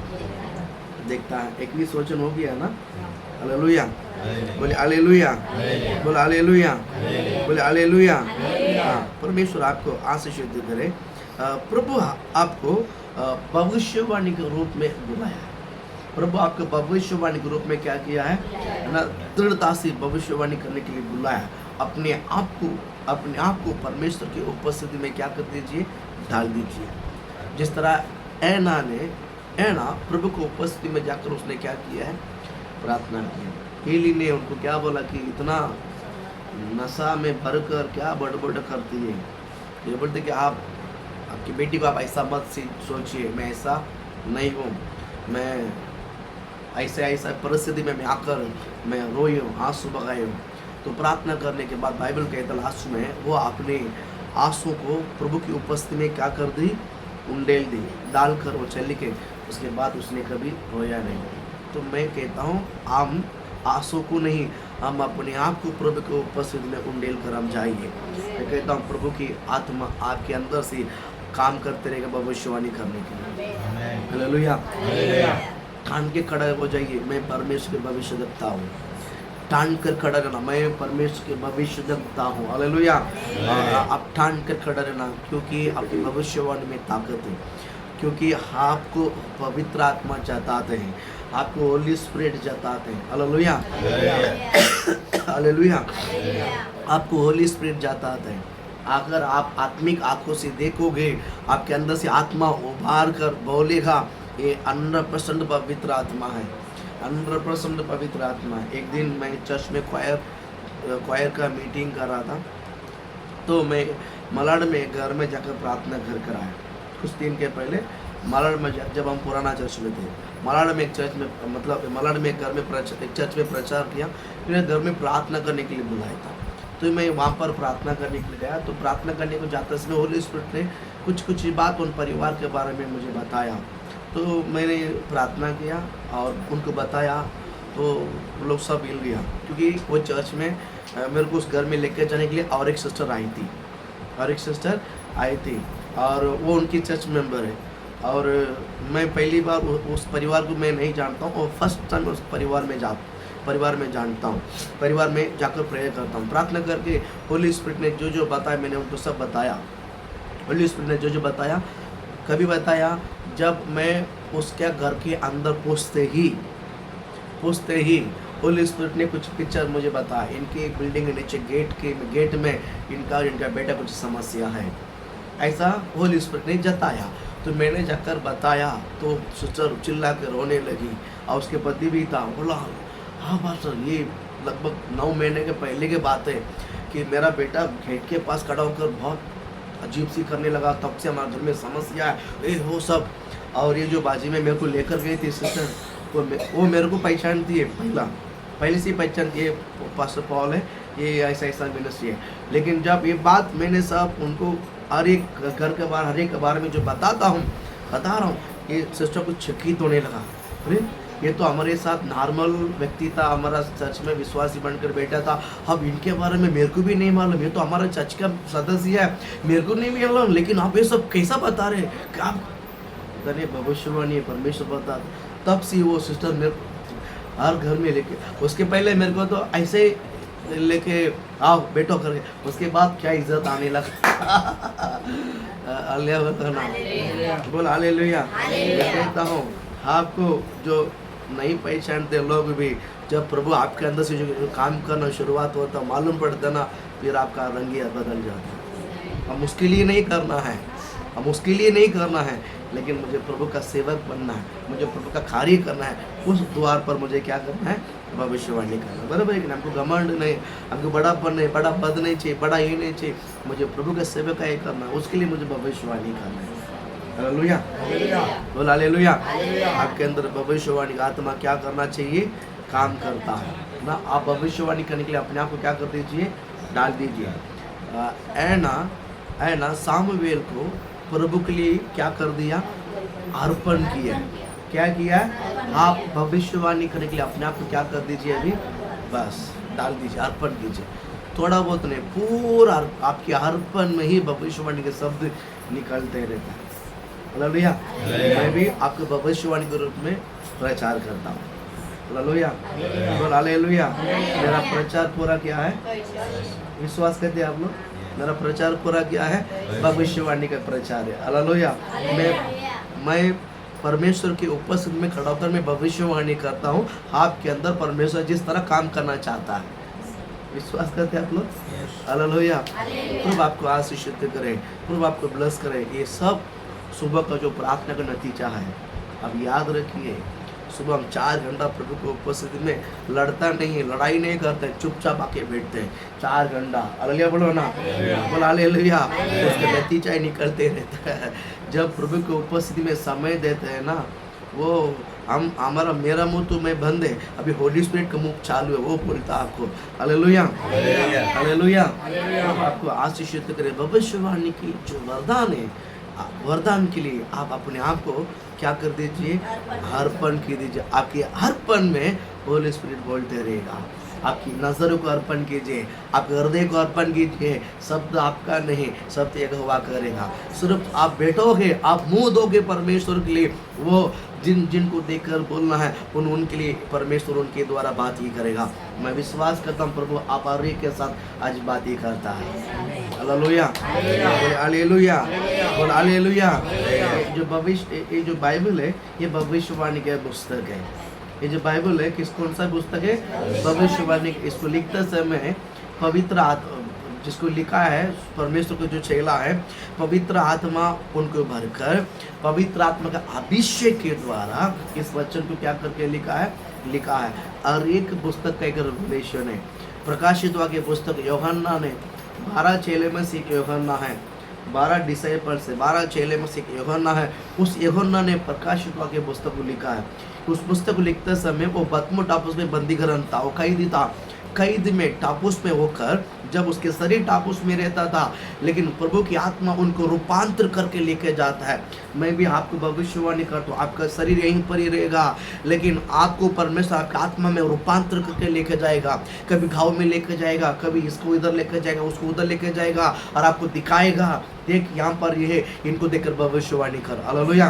देखता है। 21 वचन हो गया ना? हालेलुया, बोले हालेलुया, बोले हालेलुया, बोले हालेलुया। हाँ, परमेश्वर आपको आशीषित करे। प्रभु आपको भविष्यवाणी के रूप में बुलाया है। प्रभु आपको भविष्यवाणी के रूप में क्या किया है ना, दृढ़ता से भविष्यवाणी करने के लिए बुलाया। अपने आप को परमेश्वर की उपस्थिति में क्या कर दीजिए, डाल दीजिए। जिस तरह ऐना प्रभु को उपस्थिति में जाकर उसने क्या किया है, प्रार्थना की। हेली ने उनको क्या बोला कि इतना नशा में भरकर क्या बड़बड़ करती है। ये बोलते कि आपकी बेटी को आप ऐसा मत सोचिए, मैं ऐसा नहीं हूँ, मैं ऐसा परिस्थिति में मैं आकर मैं रोई हूँ, आंसू बगाए हूँ। तो प्रार्थना करने के बाद बाइबल के लास्ट में वो अपने आंसू को प्रभु की उपस्थिति में क्या कर दी, उंडेल दी, डाल कर वो चली के। उसके बाद उसने कभी रोया नहीं। तो मैं कहता हूँ हम आंसू को नहीं, हम अपने आप को प्रभु के उपस्थिति में उंडेल कर हम जाइए। मैं कहता हूँ प्रभु की आत्मा आपके अंदर से काम करते रहेगा भविष्यवाणी करने के लिए। Amen. हालेलुया। Hallelujah. ठान के खड़ा हो जाइए, मैं परमेश्वर के भविष्य देखता हूँ। ठान कर खड़ा रहना, मैं परमेश्वर के भविष्य देखता हूँ। हालेलुया। आप ठान कर खड़ा रहना, क्योंकि आपकी भविष्यवाणी में ताकत है, क्योंकि आपको पवित्र आत्मा जताते हैं, आपको होली स्पिरिट जताते हैं। हालेलुया। हालेलुया। आपको होली स्पिरिट जताते हैं। अगर आप आत्मिक आंखों से देखोगे, आपके अंदर से आत्मा उभार कर बोलेगा, ये 100% पवित्र आत्मा है, 100% पवित्र आत्मा है। एक दिन मैं चर्च में क्वायर का मीटिंग कर रहा था, तो मैं मलाड में घर में जाकर प्रार्थना कर आया। कुछ दिन के पहले मलाड में जब हम पुराना चर्च में थे, मलाड में एक चर्च में, मतलब मलाड में एक चर्च में प्रचार किया, फिर घर में प्रार्थना करने के लिए बुलाया था। तो मैं वहाँ पर प्रार्थना करने के लिए गया। तो प्रार्थना करने को जाते समय होली स्पिरिट ने कुछ बात उन परिवार के बारे में मुझे बताया। तो मैंने प्रार्थना किया और उनको बताया, तो वो लोग सब हिल गया, क्योंकि वो चर्च में मेरे को उस घर में लेकर जाने के लिए और एक सिस्टर आई थी, और वो उनकी चर्च मेंबर है। और मैं पहली बार उस परिवार को मैं नहीं जानता हूँ, और फर्स्ट टाइम उस परिवार में जानता हूँ। परिवार में जाकर प्रेयर करता हूँ, प्रार्थना करके होली स्पिरिट ने जो बताया मैंने उनको सब बताया। होली स्पिरिट ने जो बताया, कभी बताया जब मैं उसके घर के अंदर पहुँचते ही होली स्पिरिट ने कुछ पिक्चर मुझे बताया। इनकी एक बिल्डिंग के नीचे गेट में इनका बेटा कुछ समस्या है, ऐसा होली स्पिरिट ने जताया। तो मैंने जाकर बताया, तो सिस्टर चिल्ला के रोने लगी, और उसके पति भी था। बोला, हाँ पास्टर, ये लगभग 9 महीने के पहले की बात है कि मेरा बेटा गेट के पास खड़ा होकर बहुत अजीब सी करने लगा, तब से हमारे घर में समस्या है, वो सब। और ये जो बाजी में मेरे को लेकर गई थी सिस्टर, वो मेरे को पहचानती है, पहले से पहचानती है, पास्टर पॉल है, ये ऐसा मिनिस्ट्री है। लेकिन जब ये बात मैंने सब उनको हर एक घर के बाहर, हर एक के बारे में जो बता रहा हूँ, ये सिस्टर को चकित होने लगा। अरे ये तो हमारे साथ नॉर्मल व्यक्ति था, हमारा चर्च में विश्वासी बनकर बैठा था, अब इनके बारे में मेरे को भी नहीं मालूम, ये तो हमारा चर्च का सदस्य है, मेरे को नहीं मालूम, लेकिन आप ये सब कैसा बता रहे हैं? क्या आप भविष्यवाणी परमेश्वर बता। तब से वो सिस्टर मेरे हर घर में लेके, उसके पहले मेरे को तो ऐसे लेके आओ बैठो करके, उसके बाद क्या इज्जत आने लगा। बोल हालेलुया। मैं कहता हूँ आपको जो नहीं पहचानते लोग भी, जब प्रभु आपके अंदर से जो काम करना शुरुआत होता, मालूम पड़ता ना, फिर आपका रंगिया बदल जाता है। हम उसके लिए नहीं करना है, लेकिन मुझे प्रभु का सेवक बनना है, मुझे प्रभु का कार्य करना है। उस द्वार पर मुझे क्या करना है? भविष्यवाणी करना। बराबर है कि हमको घमंड नहीं, हमको बड़ापन नहीं, बड़ा पद नहीं चाहिए, बड़ा ये नहीं चाहिए, मुझे प्रभु का सेवक का ये करना है, उसके लिए मुझे भविष्यवाणी करना है। हालेलुया, बोल हालेलुया। आपके अंदर भविष्यवाणी का आत्मा क्या करना चाहिए? काम करता है ना। आप भविष्यवाणी करने के लिए अपने आप को क्या कर दीजिए? डाल दीजिए। ऐना सामुएल को प्रभु के लिए क्या कर दिया? अर्पण किया। क्या किया? आप भविष्यवाणी करने के लिए अपने आप को क्या कर दीजिए? अभी बस डाल दीजिए, अर्पण कीजिए। थोड़ा बहुत नहीं, पूरा आपके अर्पण में ही भविष्यवाणी के शब्द निकलते रहता है। हालेलुया। मैं भी आपको भविष्यवाणी के रूप में प्रचार करता हूँ। हालेलुया, बोल हालेलुया। मेरा प्रचार पूरा क्या है? विश्वास करते हैं आप लोग? मेरा प्रचार पूरा क्या है? भविष्यवाणी का प्रचार है। हालेलुया। मैं परमेश्वर की उपस्थिति में खड़ा होकर मैं भविष्यवाणी करता हूँ। आपके अंदर परमेश्वर जिस तरह काम करना चाहता है, विश्वास करते हैं आप लोग? हालेलुया। प्रभु आपको आशीषित करे, प्रभु आपको ब्लेस करे। ये सब सुबह का जो प्रार्थना का नतीजा है। अब याद रखिए, सुबह हम 4 घंटा प्रभु की उपस्थिति में लड़ता नहीं है, लड़ाई नहीं करते, चुपचाप आके बैठते हैं 4 घंटा। हालेलुया बोलो ना, बोलो हालेलुया। उसके नतीजा ही निकलते रहता है। जब प्रभु की उपस्थिति में समय देते हैं ना, वो मेरा मुंह तो मैं बंद है, अभी होली स्पिरिट का मुंह चालू है, वो बोलता आपको। Hallelujah, hallelujah. आपको आशीषित करे। भविष्यवाणी की जो वरदान है, वरदान के लिए आप अपने आप को क्या कर दीजिए, अर्पण कर दीजिए। आपके अर्पण में होली स्पिरिट बोलते रहेगा। आपकी नजरों को अर्पण कीजिए, आपके हृदय को अर्पण कीजिए। शब्द आपका नहीं, शब्द यहोवा करेगा। सिर्फ आप बैठोगे, आप मुंह दोगे परमेश्वर के लिए, वो जिनको देखकर बोलना है उनके लिए परमेश्वर उनके द्वारा बात ही करेगा। मैं विश्वास करता हूँ प्रभु आप और के साथ आज बात ही करता है। हालेलुया, हालेलुया, बोल हालेलुया। जो भविष्य, ये जो बाइबल है ये भविष्यवाणी का पुस्तक है। ये जो बाइबल है कौन सा पुस्तक है, भविष्यवाणी। इसको लिखते समय पवित्र आत्मा, जिसको लिखा है परमेश्वर को जो चेला है, पवित्र आत्मा उनको भरकर पवित्र आत्मा का अभिषेक के द्वारा इस वचन को क्या करके लिखा है। और एक पुस्तक का एक रेवलेशन है, प्रकाशित वाक्य पुस्तक। यूहन्ना ने 12 चेले में से एक यूहन्ना है, 12 डिसाइपल से 12 चेले में से एक यूहन्ना है। उस यूहन्ना ने प्रकाशित वाक्य पुस्तक को लिखा है। उस पुस्तक को लिखते समय वो बतमो टापुस में बंदीगरन था, वो कैदी था। कैद में टापुस में होकर जब उसके शरीर टापुस में रहता था, लेकिन प्रभु की आत्मा उनको रूपांतर करके लेके जाता है। मैं भी आपको भविष्यवाणी करता हूँ, आपका शरीर यहीं पर ही रहेगा, लेकिन आपको परमेश्वर आपकी आत्मा में रूपांतर करके लेके जाएगा। कभी घाव में लेके जाएगा, कभी इसको इधर लेके जाएगा, उसको उधर लेके जाएगा और आपको दिखाएगा, देख यहाँ पर ये इनको देखकर भविष्यवाणी कर। हालेलुया,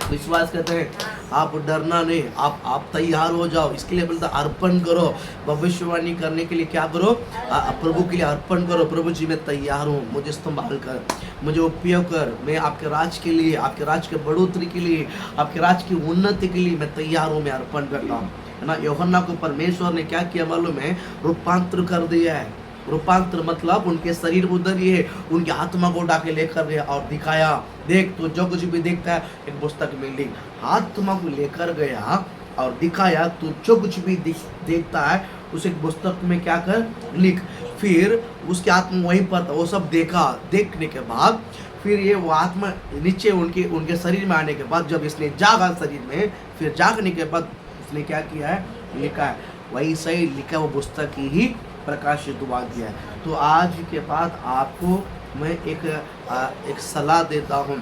विश्वास करते हैं। आप डरना नहीं, आप तैयार हो जाओ। इसके लिए बोलता अर्पण करो। भविष्यवाणी करने के लिए क्या करो, प्रभु के लिए अर्पण करो। प्रभु जी मैं तैयार हूँ, मुझे संभाल कर, मुझे उपयोग कर। मैं आपके राज के लिए, आपके राज के बढ़ोतरी के लिए, आपके राज की उन्नति के लिए मैं तैयार हूँ, मैं अर्पण करता हूँ, है ना। यूहन्ना को परमेश्वर ने क्या किया मालूम है, रूपांतर कर दिया है। रूपांतर मतलब उनके शरीर उधर ही है, उनकी आत्मा को उठा के लेकर गया और दिखाया, देख तो जो कुछ भी देखता है एक पुस्तक में लिख। आत्मा को लेकर गया और दिखाया, तो जो कुछ भी देखता है उसे एक पुस्तक में क्या कर लिख। फिर उसकी आत्मा वहीं पर था, वो सब देखा। देखने के बाद फिर ये वो आत्मा नीचे उनके शरीर में आने के बाद जब इसने जागा शरीर में, फिर जागने के बाद इसने क्या किया है, लिखा है। वही सही लिखा वो पुस्तक ही प्रकाशित हुआ गया है। तो आज के बाद आपको मैं एक सलाह देता हूँ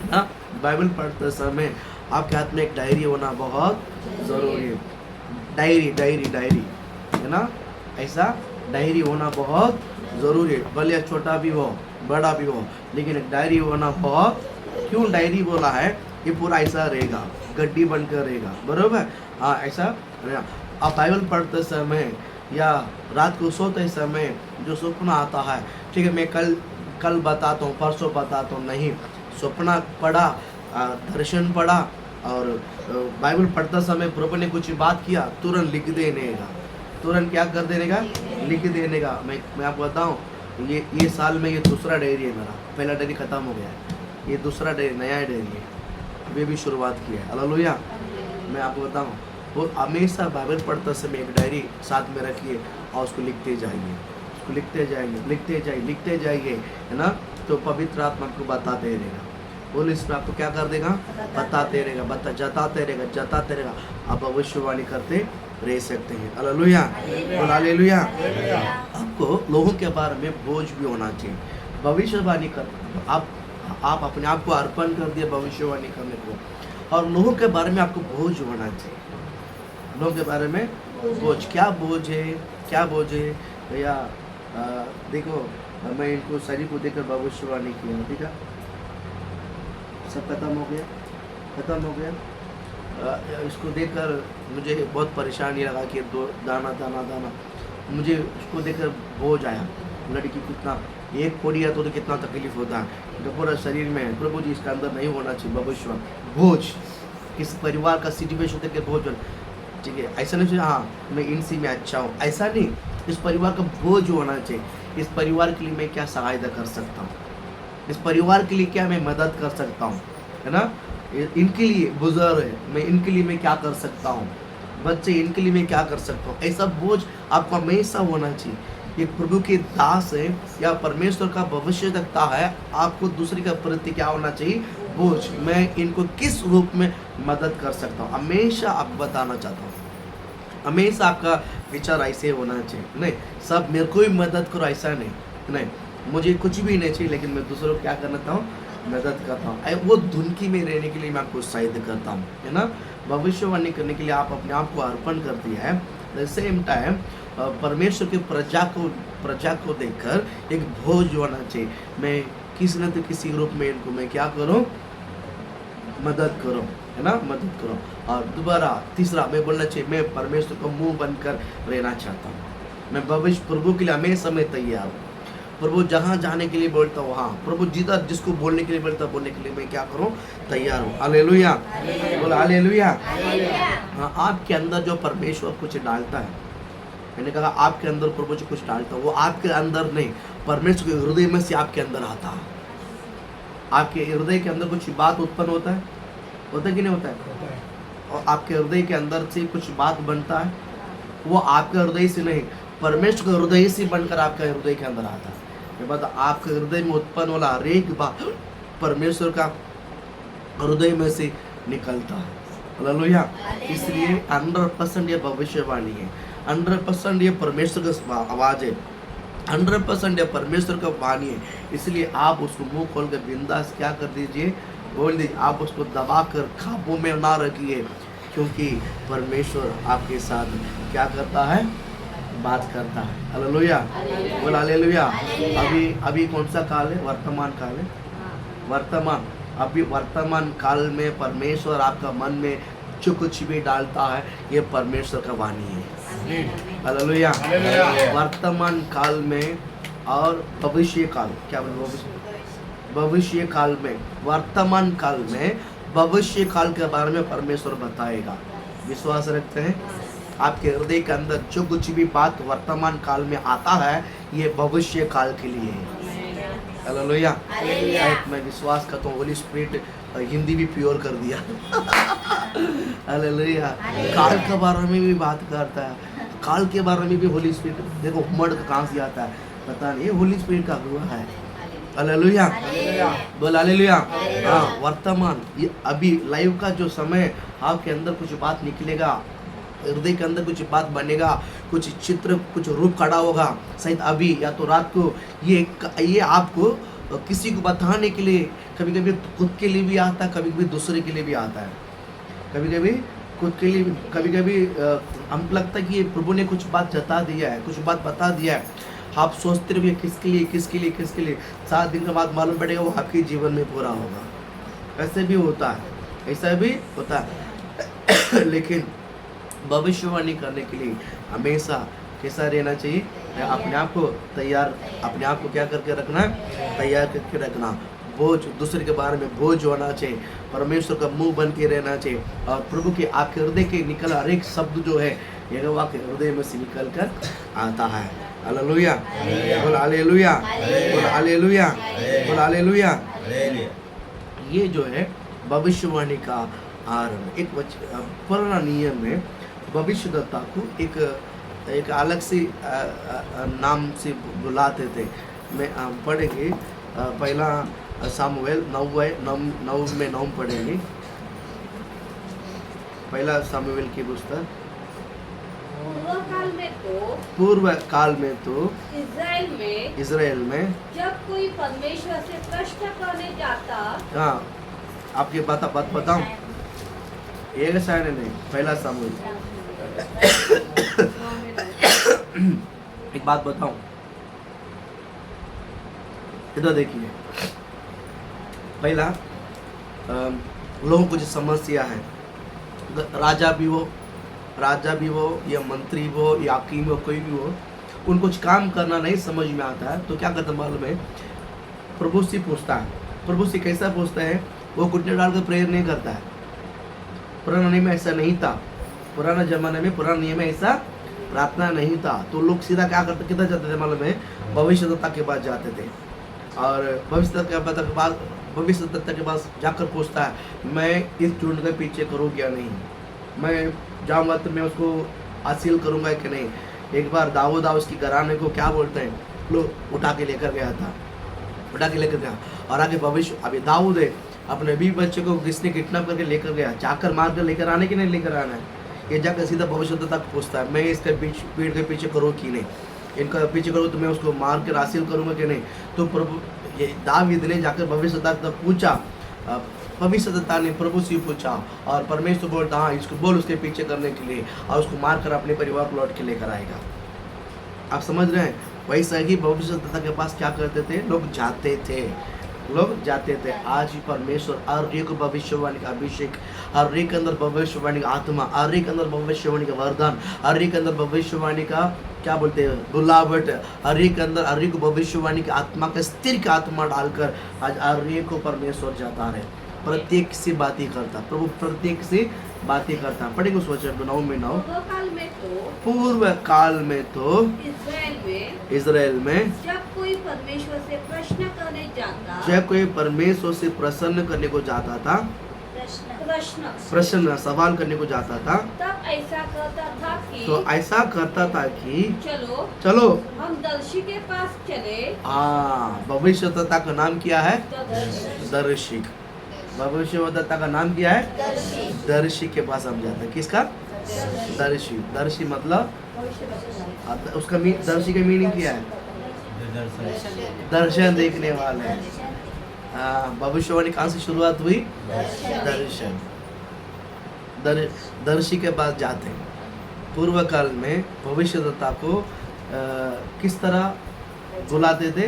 ना, बाइबल पढ़ते समय आपके हाथ में एक डायरी होना बहुत ज़रूरी है। डायरी है ना, ऐसा डायरी होना बहुत ज़रूरी है। भले छोटा भी हो बड़ा भी हो, लेकिन एक डायरी होना बहुत। क्यों डायरी बोला है, ये पूरा ऐसा रहेगा, गड्डी बनकर रहेगा, बरोबर। हाँ ऐसा रहेगा। आप बाइबल पढ़ते समय या रात को सोते समय जो सपना आता है, ठीक है, मैं कल बताता हूँ, परसों बताता हूँ, नहीं, सपना पढ़ा, दर्शन पढ़ा और बाइबल पढ़ते समय प्रभु ने कुछ बात किया, तुरंत लिख देने का, तुरंत क्या कर देने का, लिख देने का। मैं आपको बताऊँ, ये साल में ये दूसरा डायरी है मेरा। पहला डायरी ख़त्म हो गया है, ये दूसरा डायरी, नया डायरी है, अभी भी शुरुआत की है। हालेलुया। मैं आपको बताऊँ, और हमेशा बाइबल पढ़ते समय एक डायरी साथ में रखिए और उसको लिखते जाइए, उसको लिखते जाइए, है ना। तो पवित्र आत्मा आपको बताते रहेगा, बोले इसमें आपको क्या कर देगा, बताते रहेगा, जताते रहेगा। आप भविष्यवाणी करते रह सकते हैं। Hallelujah, hallelujah. आपको लोगों के बारे में बोझ भी होना चाहिए। भविष्यवाणी कर, आप अपने आप को अर्पण कर दिए भविष्यवाणी करने को, और लोगों के बारे में आपको बोझ होना चाहिए। लोगों के बारे में बोझ, क्या बोझ है भैया। देखो, मैं इनको शरीर को देखकर भविष्यवाणी किया, ठीक है, सब खत्म हो गया। इसको देखकर मुझे बहुत परेशानी लगा कि दो दाना, मुझे उसको देखकर बोझ आया। लड़की कितना एक कोड़ी है तो कितना तकलीफ होता है, जो पूरा शरीर में है। प्रभु जी इसका अंदर नहीं होना चाहिए भविष्य बोझ। किस परिवार का सिचुएशन देख के बोझ, ठीक है, ऐसा नहीं चाहिए हाँ मैं इनसी में अच्छा हूँ, ऐसा नहीं। इस परिवार का बोझ होना चाहिए, इस परिवार के लिए मैं क्या सहायता कर सकता हूँ, इस परिवार के लिए क्या मैं मदद कर सकता हूँ, है ना। इनके लिए बुजुर्ग है, मैं इनके लिए मैं क्या कर सकता हूँ, बच्चे इनके लिए मैं क्या कर सकता हूँ। ऐसा बोझ आपको हमेशा होना चाहिए। ये प्रभु के दास है या परमेश्वर का भविष्य रखता है, आपको दूसरे का प्रति क्या होना चाहिए, बोझ। मैं इनको किस रूप में मदद कर सकता हूँ, हमेशा आपको बताना चाहता हूँ। हमेशा आपका विचार ऐसे होना चाहिए, नहीं सब मेरे को ही मदद करो, ऐसा नहीं, मुझे कुछ भी नहीं चाहिए, लेकिन मैं दूसरों को क्या करना चाहता हूँ, मदद करता हूँ, वो धुनकी में रहने के लिए मैं आपको उत्साहित करता हूँ, है ना। भविष्यवाणी करने के लिए आप अपने आप को अर्पण कर दिया है। द सेम टाइम परमेश्वर की प्रजा को देखकर एक भोज होना चाहिए। मैं किसी न तो किसी रूप में इनको मैं क्या करूँ, मदद करो, है ना, मदद करो। और दोबारा तीसरा मैं बोलना चाहिए, मैं परमेश्वर को मुंह बनकर रहना चाहता हूँ। मैं भविष्य प्रभु के लिए हमेशा मैं तैयार हूँ। प्रभु जहाँ जाने के लिए बोलता हूँ, हाँ प्रभु जिसको बोलने के लिए बोलता है, बोलने के लिए मैं क्या करूँ, तैयार हूँ। हालेलुया, बोला हालेलुया। हाँ, आपके अंदर जो परमेश्वर कुछ डालता है, मैंने कहा आपके अंदर प्रभु जो कुछ डालता है वो आपके अंदर नहीं, परमेश्वर के हृदय में से आपके अंदर आता है। आपके हृदय के अंदर कुछ बात उत्पन्न होता है कि नहीं होता है? और आपके हृदय के अंदर से कुछ बात बनता है, वो आपके हृदय से नहीं, परमेश्वर के हृदय से बनकर आपके हृदय के अंदर आता है। ये बात आपके हृदय में उत्पन्न वाला हर एक बात परमेश्वर का हृदय में से निकलता है। हालेलुया। इसलिए 100% ये भविष्यवाणी है, 100% ये परमेश्वर का आवाज है, 100% ये परमेश्वर का वाणी है। इसलिए आप उसको मुंह खोल कर बिंदास क्या कर दीजिए, बोल दीजिए। आप उसको दबा कर काबू में ना रखिए, क्योंकि परमेश्वर आपके साथ क्या करता है, बात करता है। हालेलुया, बोल हालेलुया। अभी कौन सा काल है? वर्तमान काल है। वर्तमान, अभी वर्तमान काल में परमेश्वर आपका मन में जो कुछ भी डालता है, ये परमेश्वर का वाणी है। हालेलुया। वर्तमान काल में और भविष्य काल, क्या बोल, भविष्य काल में, वर्तमान काल में भविष्य काल के बारे में परमेश्वर बताएगा। विश्वास रखते हैं? आपके हृदय के अंदर जो कुछ भी बात वर्तमान काल में आता है, ये भविष्य काल के लिए है। हालेलुया। मैं विश्वास करता हूँ होली स्पिरिट हिंदी भी प्योर कर दिया। हालेलुया। काल के बारे में भी बात करता है, काल के बारे में भी होली स्पिरिट, देखो मर्ड कहाँ से आता है पता नहीं, होली स्पिरिट का हुआ है। हालेलुया, बोल हालेलुया। हाँ, वर्तमान, ये अभी लाइव का जो समय, आपके अंदर कुछ बात निकलेगा, हृदय के अंदर कुछ बात बनेगा, कुछ चित्र, कुछ रूप खड़ा होगा, शायद अभी या तो रात को। ये आपको किसी को बताने के लिए, कभी कभी खुद के लिए भी आता है, कभी कभी दूसरे के लिए भी आता है, कभी कभी खुद के लिए, कभी कभी हमको लगता है कि ये प्रभु ने कुछ बात जता दिया है, कुछ बात बता दिया है। आप सोचते रहिए किसके लिए, किसके लिए, किसके लिए, 7 दिन के बाद मालूम पड़ेगा वो आपके जीवन में पूरा होगा। ऐसे भी होता है, ऐसा भी होता है। लेकिन भविष्यवाणी करने के लिए हमेशा कैसा रहना चाहिए, अपने आप को तैयार, अपने आप को क्या करके रखना है, तैयार करके रखना। बोझ, दूसरे के बारे में बोझ होना चाहिए, परमेश्वर का मुंह बन के रहना चाहिए। और प्रभु के आपके हृदय के निकल हर एक शब्द जो है, यहोवा के हृदय में से निकल कर आता है। हालेलुया, बोल हालेलुया, बोल हालेलुया, बोल हालेलुया। ये जो है भविष्यवाणी का आरंभ। एक पुराना नियम में भविष्यद्वक्ता को एक अलग से नाम से बुलाते थे। मैं पढ़ेंगे पहला सामुएल 9 में 9 पढ़ेंगे। पहला सामुएल की पुस्तक। पूर्व काल में तो इज़राइल में जब कोई परमेश्वर से प्रश्न करने जाता, हाँ आपकी बात बताऊं, एक साइड नहीं, पहला सामुएल। एक बात बताऊं, इधर देखिए, पहला लोगों को जो समस्या है, राजा भी हो या मंत्री हो या हकीम हो, कोई भी हो, उनको कुछ काम करना नहीं समझ में आता है, तो क्या करता मालूम है, प्रभु से पूछता है। प्रभु से कैसा पूछता है, वो घुटने डालकर प्रेयर नहीं करता है। पुराना नियम में ऐसा नहीं था, पुराना जमाने में, पुराना नियम में ऐसा प्रार्थना नहीं था। तो लोग सीधा क्या करते, किधर जाते थे मालूम है, भविष्यद्वक्ता के पास जाते थे। और भविष्यद्वक्ता के पास जाकर पूछता है, मैं इस झुंड के पीछे करूँ क्या नहीं, मैं जाऊँगा तो मैं उसको हासिल करूँगा कि नहीं। एक बार दाऊद उसकी घराने को क्या बोलते हैं, लोग उठा के लेकर गया था, उठा के लेकर गया। और आगे भविष्य, अभी दाऊद है, अपने 20 बच्चे को किसने किडनैप करके लेकर गया, जाकर मार कर लेकर आने की नहीं लेकर आना है, ये जाकर सीधा भविष्यद्वक्ता तक पूछता है, मैं इसके पीठ के पीछे करूँ कि नहीं। इनका पीछे करो तो मैं उसको मार कर हासिल करूंगा कि नहीं। तो प्रभु ये दावीद ने जाकर भविष्यद्वक्ता तक पूछा, भविष्यद्वक्ता ने प्रभु से पूछा और परमेश्वर बोलता हाँ इसको बोल उसके पीछे करने के लिए, और उसको मार कर अपने परिवार को लौट के लेकर आएगा। आप समझ रहे हैं? वैसा ही भविष्यद्वक्ता के पास क्या करते थे, लोग जाते थे, लोग जाते थे। आज भी परमेश्वर हर एक भविष्यवाणी का अभिषेक, हर एक अंदर भविष्यवाणी का आत्मा, हर एक अंदर भविष्यवाणी का वरदान, हर एक अंदर भविष्यवाणी का क्या बोलते हैं बुलावट, हर एक अंदर हर एक भविष्यवाणी की आत्मा का स्थिर का आत्मा डालकर आज हर एक को परमेश्वर जाता है, प्रत्येक से बातें करता, प्रभु प्रत्येक से बातें करता। पढ़ेंगे उस वचन 9 में 9। पूर्व काल में तो इज़राइल में जब कोई परमेश्वर से प्रश्न करने जाता, जब कोई परमेश्वर से प्रसन्न करने को जाता था, प्रश्न सवाल करने को जाता था, तब ऐसा करता था कि तो ऐसा करता था कि चलो हम दर्शी के पास चले। भविष्यद्वक्ता का नाम क्या है? दर्शी। दर्शिक। भविष्यद्वक्ता का नाम क्या है? दर्शी के पास हम जाते हैं। किसका? दर्शी। दर्शी मतलब उसका दर्शी का मीनिंग क्या है? दर्शन देखने वाले। भविष्यवाणी कहाँ से शुरुआत हुई? दर्शन। दर्शी के पास जाते हैं। पूर्व काल में भविष्यद्वक्ता को किस तरह बुलाते थे?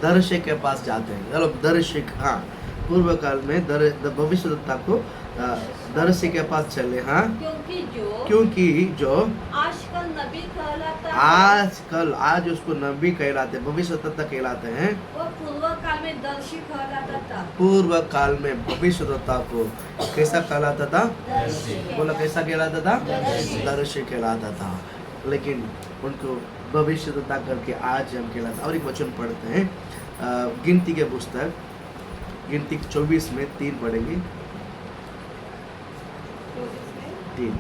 दर्शी के पास जाते हैं। चलो दर्शिक, हाँ पूर्व काल में भविष्यद्वक्ता को दर्शी के पास चले। हाँ क्योंकि जो आजकल नबी कहलाता है, आज उसको नबी कहलाते, भविष्यद्वक्ता कहलाते हैं, वो पूर्व काल में दर्शी कहलाता था। पूर्व काल में भविष्यद्वक्ता को कैसा कहलाता था? बोला कैसा कहलाता था? दर्शी कहलाता था। लेकिन उनको भविष्यद्वक्ता करके आज हम कहलाते। और एक वचन पढ़ते हैं गिनती के पुस्तक, गिनती 24 में 3 पढ़ेंगे। 3।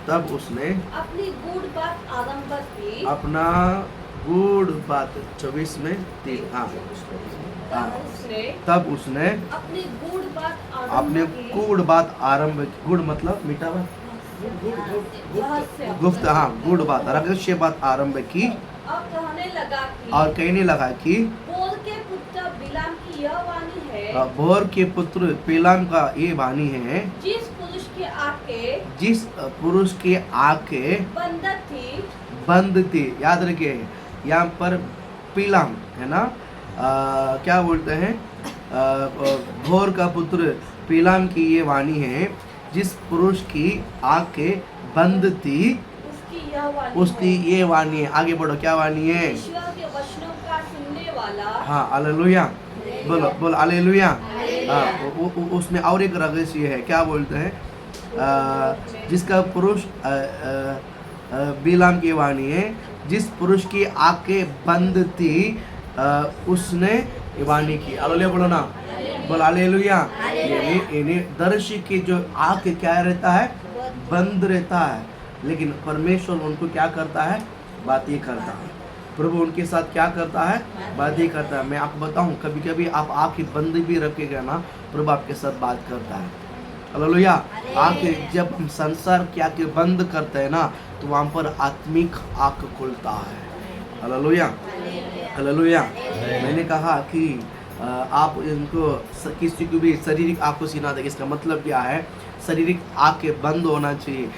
तब उसने अपनी गूढ़ बात आरंभ की, अपना गूढ़ बात 24 में 3। हाँ तब उसने अपनी गूढ़ बात अपने गूढ़ बात आरंभ की। गूढ़ मतलब मीठा बात, गुप्त, हाँ गूढ़ बात, रहस्य बात आरंभ की। और कहने लगा कि बोर के पुत्र बिलाम की यह वाणी है, बोर के पुत्र बिलाम का ये वाणी है, जिस पुरुष के आंखें बंद थी। याद रखिए यहाँ पर बिलाम है ना, क्या बोलते हैं, बोर का पुत्र बिलाम की ये वाणी है, जिस पुरुष की आंखें बंद थी उसकी ये वाणी है। आगे बढ़ो, क्या वाणी है? ईश्वर के वचनों का सुनने वाला। हाँ हालेलुया, बोलो हालेलुया। उसमें और एक रहस्य है, क्या बोलते हैं, जिसका पुरुष बिलाम की वाणी है, जिस पुरुष की आंखें बंद थी उसने वाणी की। हालेलुया बोलो ना, बोलो हालेलुया। यानी दर्शी की जो आंख क्या रहता है? बंद रहता है, लेकिन परमेश्वर उनको क्या करता है? बातें करता है। प्रभु उनके साथ क्या करता है? बातें करता है। मैं आपको बताऊं, कभी कभी आप आंखें बंद भी रखेगा ना, प्रभु आपके साथ बात करता है। हालेलुया। आंखें जब हम संसार की आंखें बंद करते हैं ना, तो वहाँ पर आत्मिक आंख खुलता है। Hallelujah, hallelujah. मैंने कहा कि आप इनको किसी को भी शारीरिक आंखों से ना देखें। इसका मतलब क्या है? शारीरिक आंखें बंद होना चाहिए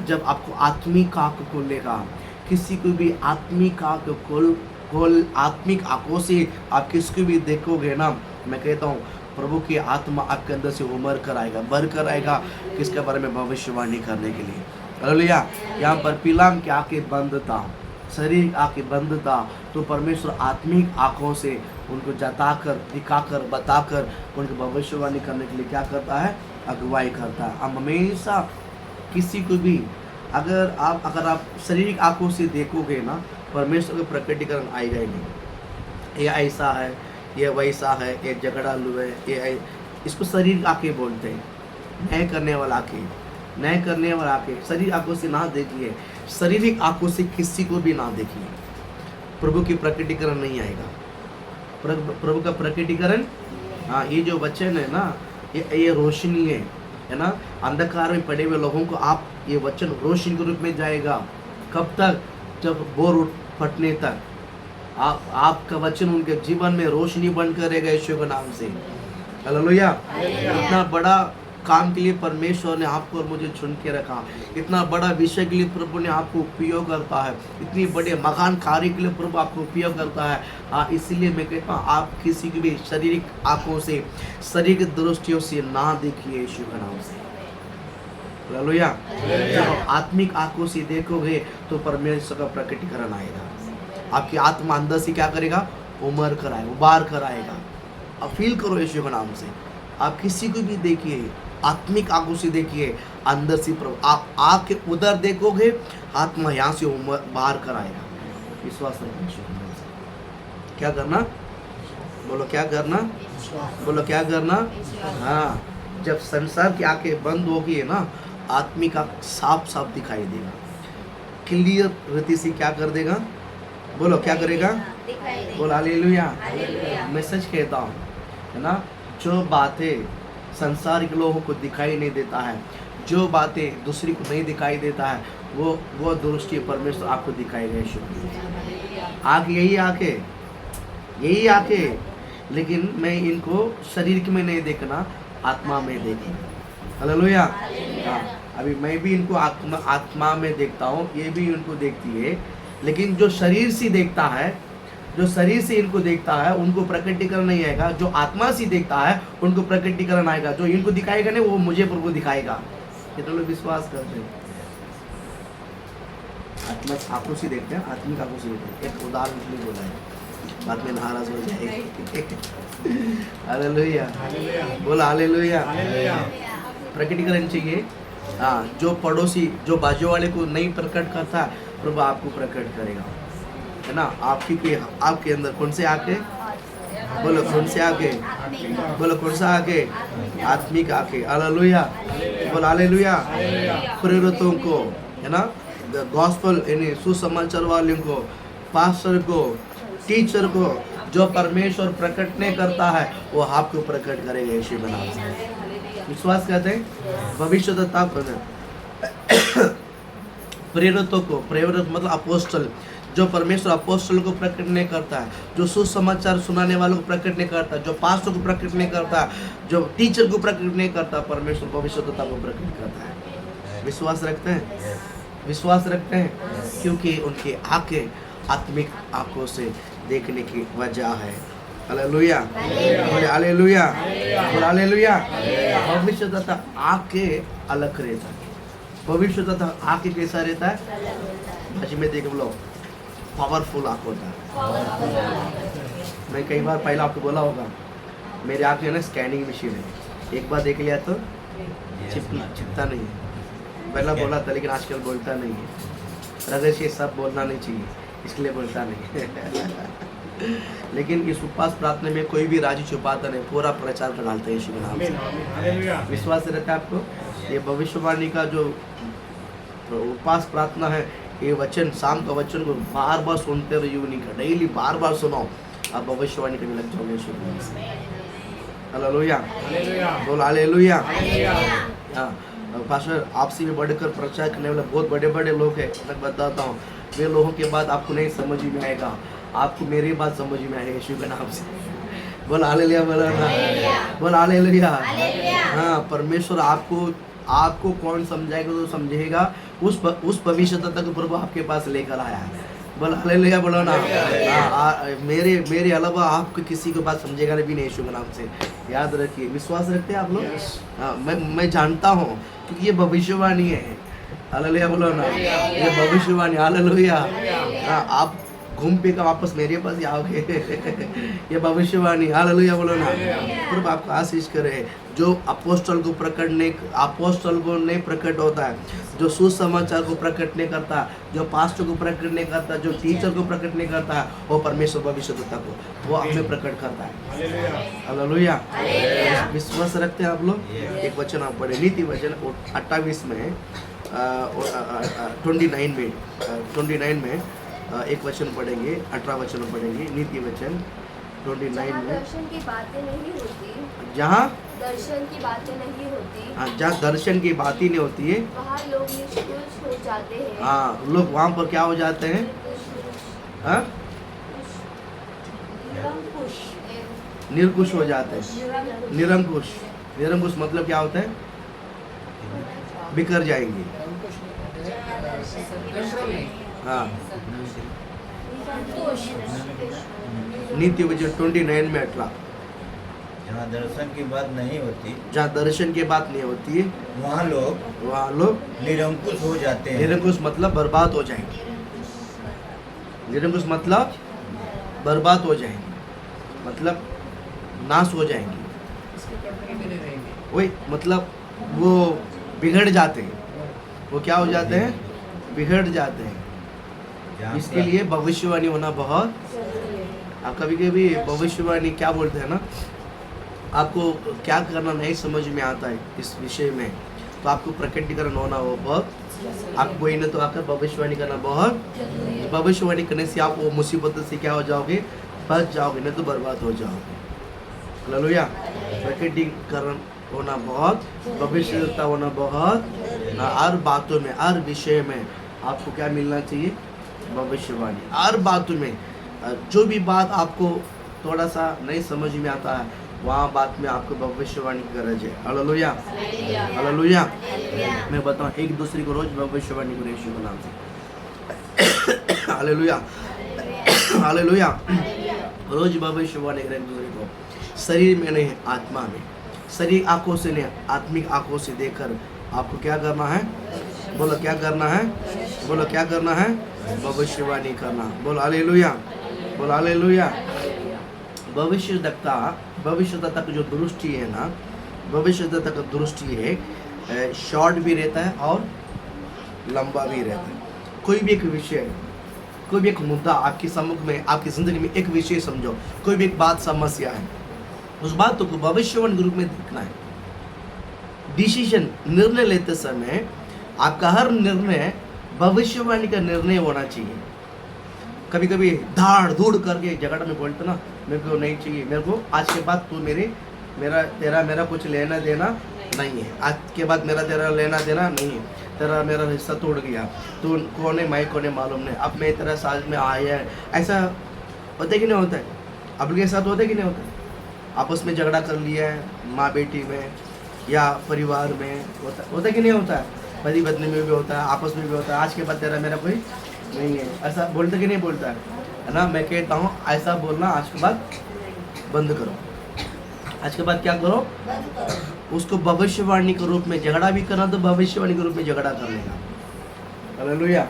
जब आपको आत्मिक आंख खोलेगा। किसी को भी आत्मिक आंख आत्मिक आंखों से आप किसको भी देखोगे ना, मैं कहता हूँ प्रभु की आत्मा आपके अंदर से उमड़ कर आएगा, बढ़ कर आएगा, किसके बारे में? भविष्यवाणी करने के लिए। हालेलुया। यहाँ पर बिलाम की आंखें बंद था, शरीर आंखें बंद था, तो परमेश्वर आत्मिक आंखों से उनको जताकर, दिखाकर, बताकर उनको भविष्यवाणी करने के लिए क्या करता है? अगुवाई करता है। हम हमेशा किसी को भी अगर आप शारीरिक आंखों से देखोगे ना, परमेश्वर का प्रकटीकरण आएगा ही नहीं। ये ऐसा है, ये वैसा है, ये झगड़ालू है, ये इसको शारीरिक आंखें बोलते हैं। न्याय करने वाला आंखें, न्याय करने वाला आंखें। शारीरिक आंखों से ना देखिए, शारीरिक आंखों से किसी को भी ना देखिए, प्रभु की प्रकटीकरण नहीं आएगा। प्रभु का प्रकटीकरण, हाँ ये जो वचन है ना, ये रोशनी है ना। अंधकार में पड़े हुए लोगों को आप ये वचन रोशनी के रूप में जाएगा। कब तक? जब बोर फटने तक आपका वचन उनके जीवन में रोशनी बन करेगा यीशु के नाम से। हालेलुया। इतना बड़ा काम के लिए परमेश्वर ने आपको और मुझे चुन के रखा, इतना बड़ा विषय के लिए प्रभु ने आपको उपयोग करता है, इतनी बड़े महान कार्य के लिए प्रभु आपको उपयोग करता है। इसीलिए मैं कहता हूँ आप किसी की भी शारीरिक आंखों से, शारीरिक दृष्टियों से ना देखिए यीशु के नाम से। हालेलुया। जब आत्मिक आंखों से देखोगे तो परमेश्वर का प्रकटीकरण आएगा। आपकी आत्मा अंदर से क्या करेगा? उमर कर आएगा, उबार कर आएगा। आप फील करो यीशु के नाम से। आप किसी को भी देखिए, आत्मिक आंखों से देखिए, अंदर से प्रभु आप आके उधर देखोगे, आत्मा यहाँ से उमर बाहर कर आएगा। विश्वास रखना यीशु के नाम से। क्या करना? बोलो क्या करना? बोलो क्या करना? हाँ, जब संसार की आंखें बंद होगी ना, आत्मिक आंख साफ साफ दिखाई देगा, क्लियर रीति से क्या कर देगा? बोलो क्या करेगा? बोलो हालेलुया। मैं सच कहता हूँ, है ना, जो बातें संसार के लोगों को दिखाई नहीं देता है, जो बातें दूसरी को नहीं दिखाई देता है, वो दृष्टि परमेश्वर आपको दिखाएगा यीशु। आँख यही आँखें, लेकिन मैं इनको शरीर में नहीं देखना, आत्मा में देखना। हालेलुया। हाँ, अभी मैं भी इनको आत्मा में देखता हूँ, ये भी इनको देखती है, लेकिन जो शरीर से देखता है, जो शरीर से इनको देखता है, उनको प्रकटीकरण नहीं आएगा। जो आत्मा से देखता है उनको प्रकटीकरण आएगा। जो इनको दिखाएगा नहीं, वो मुझे प्रभु दिखाएगा। कितने लोग विश्वास करते हैं? आत्मा आंखों से देखते हैं, आत्मिक आंखों से देखते हैं। एक उदाहरण के लिए बोला है, बाद में नाराज हो जाएगा। हालेलुया। बोला हालेलुया। प्रकटीकरण चाहिए। हाँ, जो पड़ोसी, जो बाजू वाले को नहीं प्रकट करता, प्रभु आपको प्रकट करेगा, है ना। आपके अंदर कौन से आके? बोलो कौन से आके? बोलो कौन सा आके? आत्मिक आके। हालेलुया। बोलो हालेलुया। प्रेरितों को, है ना, गॉस्पेल यानी सुसमाचार वालों को, पास्टर को, टीचर को, जो परमेश्वर प्रकट नहीं करता है, वो आपको प्रकट करेगा यीशु के नाम से। विश्वास करते हैं? भविष्यद्वक्ता प्रेरितों को, प्रेरित मतलब अपोस्टल, जो परमेश्वर अपोस्टल को प्रकट नहीं करता है, जो सुसमाचार सुनाने वालों को प्रकट नहीं करता, जो पास्टर को प्रकट नहीं करता, जो टीचर को प्रकट नहीं करता, परमेश्वर भविष्यद्वक्ता को प्रकट करता है। विश्वास रखते हैं? विश्वास रखते हैं, क्योंकि उनकी आंखें आत्मिक आंखों से देखने की वजह है। हालेलुया। बोले हालेलुया। बोले हालेलुया। भविष्यद्वक्ता आंखें अलग रहता है। भविष्यद्वक्ता आंखें कैसा रहता है? भाषा में देख लो, पावरफुल आंख होता है। मैं कई बार पहले आपको बोला होगा, मेरी आंखें ना स्कैनिंग मशीन है, एक बार देख लिया तो चिपता नहीं है। पहला बोला था, लेकिन आजकल बोलता नहीं है। रगश ये सब बोलना नहीं चाहिए, इसलिए बोलता नहीं है। लेकिन इस उपवास प्रार्थना में कोई भी राजी छुपाता नहीं, पूरा प्रचार कर डालते हैं यीशु के नाम से। विश्वास रहता है आपको? ये भविष्यवाणी का जो उपवास प्रार्थना है, ये वचन, शाम का वचन को बार बार सुनते रहिए, नहीं का डेली बार बार सुनाओ, आप भविष्यवाणी करने लग जाओगे यीशु के नाम से। हालेलुया। बोल हालेलुया। हाँ, पास्टर आपसे भी बढ़कर प्रचार करने वाले बहुत बड़े बड़े लोग हैं, मैं बताता हूँ। वे लोगों के बाद आपको नहीं समझ में आएगा, आपको मेरी बात समझ में आएगी यीशु के नाम से। बोल हालेलुया। बोल हालेलुया। हाँ, परमेश्वर आपको कौन समझाएगा तो समझेगा, उस भविष्यद्वक्ता को प्रभु आपके पास लेकर आया है। बोल हालेलुया। बोलो ना। मेरे अलावा आपको किसी को बात समझेगा भी नहीं यीशु के नाम से। याद रखिए। विश्वास रखते हैं आप लोग? हाँ, मैं जानता हूँ, क्योंकि ये भविष्यवाणी है। हालेलुया। बोलो ना, ये भविष्यवाणी। हालेलुया। हाँ, आप घूम फिर कर वापस मेरे पास ही आओगे। ये भविष्यवाणी। हालेलुया। बोलो ना। प्रभु आपको आशीष करे। जो अपोस्टल को नहीं प्रकट होता है, जो सुसमाचार को प्रकट नहीं करता, जो पास्टर को प्रकट नहीं करता, जो टीचर को प्रकट नहीं करता, वो परमेश्वर भविष्यद्वक्ता को वो हमें प्रकट करता है। हालेलुया। विश्वास रखते हैं आप लोग? एक वचन आप पढ़े, नीति वचन 28 में 29 में एक वचन पढ़ेंगे, 18 वचन पढ़ेंगे। नीति वचन 29 जहाँ में, दर्शन की बातें नहीं होती, जहाँ दर्शन की बातें नहीं होती, जहाँ दर्शन की बात ही नहीं होती है, वहाँ लोग निष्कुश हो जाते हैं। हाँ लोग वहाँ पर क्या हो जाते हैं? हाँ? निरंकुश निर्कुश हो जाते हैं। निरंकुश, निरंकुश मतलब क्या होता है? बिखर जाएंगे। हाँ, नीति वचन 29 में अटला, जहाँ दर्शन की बात नहीं होती, जहाँ दर्शन की बात नहीं होती है, वहाँ लोग निरंकुश हो जाते हैं। निरंकुश मतलब बर्बाद हो जाएंगे। निरंकुश मतलब बर्बाद हो जाएंगे, मतलब नाश हो जाएंगे। वही मतलब वो बिगड़ जाते हैं। वो क्या हो जाते हैं? बिगड़ जाते हैं। जहाँ इसके लिए भविष्यवाणी होना बहुत, आप कभी कभी भविष्यवाणी क्या बोलते हैं ना, आपको क्या करना नहीं समझ में आता है इस विषय में, तो आपको प्रकटीकरण होना वो बहुत, आप कोई न तो आकर भविष्यवाणी करना बहुत, भविष्यवाणी करने से आप वो मुसीबत से क्या हो जाओगे? बच जाओगे, नहीं तो बर्बाद हो जाओगे। हालेलुया। प्रकटीकरण होना बहुत, भविष्यता होना बहुत, हर बातों में, हर विषय में आपको क्या मिलना चाहिए? भविष्यवाणी। हर बातों में जो भी बात आपको थोड़ा सा नहीं समझ में आता है, वहाँ बात में आपको भविष्यवाणी की गरज है। Hallelujah, hallelujah. मैं बताऊँ, एक दूसरे को रोज भविष्यवाणी करो यीशु के नाम से। Hallelujah, hallelujah. रोज भविष्यवाणी करें एक दूसरे को, शरीर में नहीं, आत्मा में। शरीर आंखों से नहीं, आत्मिक आंखों से देखकर आपको क्या करना है? बोलो क्या करना है? बोलो क्या करना है? भविष्यवाणी करना। बोलो हालेलुया, बोलो हालेलुया। भविष्यता की जो दृष्टि है ना, भविष्यता का दृष्टि है, शॉर्ट भी रहता है और लंबा भी रहता है। कोई भी एक विषय, कोई भी एक मुद्दा आपके सम्मुख में, आपकी जिंदगी में एक विषय समझो, कोई भी एक बात समस्या है, उस बात को भविष्यवाणी के रूप में देखना है। डिसीजन, निर्णय लेते समय आपका हर निर्णय भविष्यवाणी का निर्णय होना चाहिए। कभी कभी धाड़ धूड़ करके झगड़ा में बोलते ना, मेरे को नहीं चाहिए, मेरे को आज के बाद तू तेरा कुछ लेना देना नहीं है, आज के बाद तेरा लेना देना नहीं है, तेरा मेरा हिस्सा तोड़ गया, तू कौन है, मैं कौन है मालूम नहीं, अब मैं तेरा साथ में आया है। ऐसा होता है कि नहीं होता है? आप लोग के साथ होता है कि नहीं होता है? आपस में झगड़ा कर लिया है, माँ बेटी में या परिवार में, होता है कि नहीं होता है? पति पत्नी में भी होता है, आपस में भी होता है, आज के बाद तेरा मेरा कोई नहीं है, ऐसा बोलता कि नहीं बोलता है ना? मैं कहता हूँ ऐसा बोलना आज के बाद बंद करो। आज के बाद क्या करो? उसको भविष्यवाणी के रूप में झगड़ा भी करना, तो भविष्यवाणी के रूप में झगड़ा कर लेगा। हालेलुया।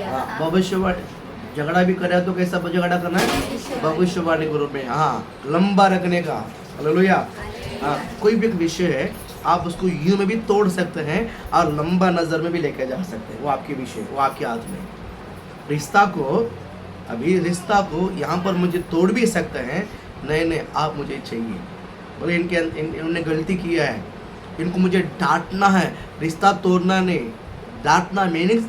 हाँ, भविष्यवाणी झगड़ा भी करे तो कैसा झगड़ा करना है? भविष्यवाणी के रूप में। हाँ, लंबा रखने का। हालेलुया। हाँ, कोई भी एक विषय है, आप उसको यूं में भी तोड़ सकते हैं और लंबा नजर में भी लेके जा सकते हैं। वो आपके विषय, वो आपके हाथ में। रिश्ता को यहाँ पर मुझे तोड़ भी सकते हैं, नहीं आप मुझे चाहिए, बोले इन्होंने गलती किया है, इनको मुझे डांटना है, रिश्ता तोड़ना नहीं। डांटना मीनिंग्स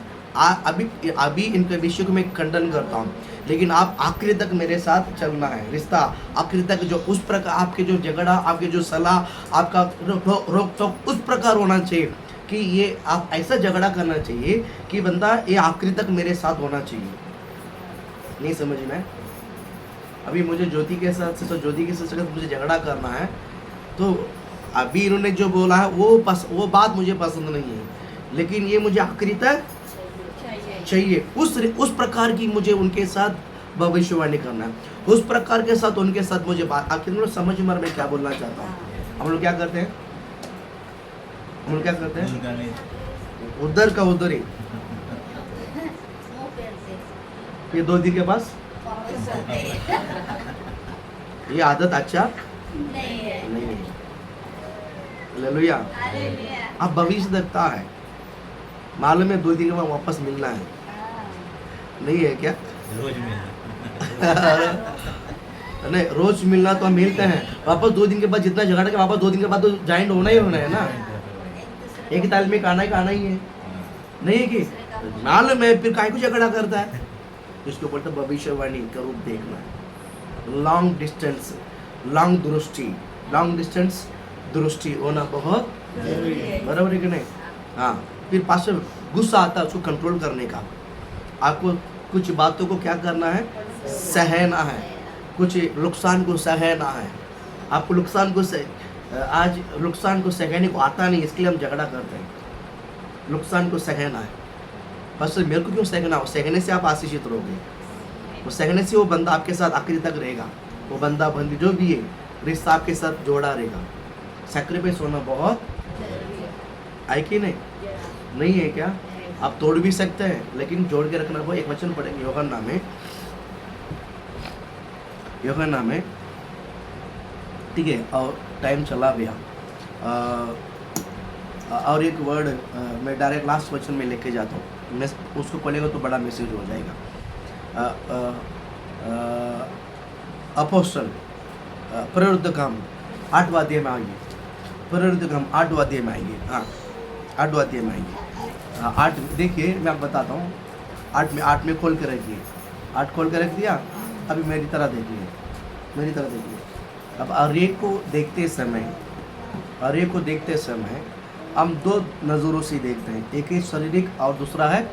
अभी इनके विषय को मैं खंडन करता हूँ, लेकिन आप आखिरी तक मेरे साथ चलना है। रिश्ता आखिरी तक जो उस प्रकार आपके जो झगड़ा, आपके जो सलाह, आपका रोक टोक उस प्रकार होना चाहिए कि ये आप ऐसा झगड़ा करना चाहिए कि बंदा ये आखिरी तक मेरे साथ होना चाहिए। नहीं समझ में? अभी मुझे ज्योति के साथ मुझे झगड़ा करना है, तो अभी इन्होंने जो बोला है वो बात मुझे पसंद नहीं है, लेकिन ये मुझे आखिरी तक चाहिए। उस प्रकार की मुझे उनके साथ भविष्यवाणी करना है, उस प्रकार के साथ उनके साथ मुझे बात। आखिर लोग समझ में मैं क्या बोलना चाहता हूँ। हम लोग क्या करते हैं? उधर का उधर ही, ये 2 दिन के पास ये आदत अच्छा नहीं है। हालेलुया। अब भविष्य देखता है, मालूम है 2 दिन के बाद वापस मिलना है, नहीं है क्या? रोज मिलना। नहीं, रोज मिलना तो हम मिलते हैं, वापस 2 दिन के बाद जितना झगड़ा के वापस 2 दिन के बाद तो ज्वाइंट होना ही होना है ना। एक ताल में खाना ही है, नहीं है कि मालूम है, फिर काहे को झगड़ा करता है? इसको बोलते भविष्यवाणी का रूप देखना है। लॉन्ग डिस्टेंस, लॉन्ग डिस्टेंस दृष्टि होना बहुत बराबर है कि नहीं? हाँ, फिर पास गुस्सा आता है उसको कंट्रोल करने का। आपको कुछ बातों को क्या करना है, सहना है, कुछ नुकसान को सहना है। आपको नुकसान को आज नुकसान को सहने को आता नहीं, इसके लिए हम झगड़ा करते हैं। नुकसान को सहना है, बस मेरे को क्यों सहना हो? सहने से आप आशीषित रहोगे, वो सहने से वो बंदा आपके साथ आखिरी तक रहेगा। वो बंदा बंदी जो भी है, रिश्ता आपके साथ जोड़ा रहेगा। सैक्रिफाइस होना बहुत है कि नहीं? नहीं है क्या? आप तोड़ भी सकते हैं, लेकिन जोड़ के रखना। वो एक वचन पढ़ेंगे यूहन्ना में, ठीक है? और टाइम चला गया। और एक वर्ड मैं डायरेक्ट लास्ट वचन में लेके जाता हूँ, मैं उसको पढ़ेगा तो बड़ा मैसेज हो जाएगा। अपोस्टल प्रवृत्त काम 8वां अध्याय में आएंगे, प्रवृत्त काम 8वां अध्याय में आएंगे। हाँ, 8वां अध्याय में आएंगे। 8 देखिए, मैं आपको बताता हूँ। 8 में खोल कर रखिए, 8 खोल कर रख दिया। अभी मेरी तरह देखिए, मेरी तरह देखिए। अब अर्य को देखते समय हम दो नज़रों से देखते हैं, एक है शारीरिक और दूसरा है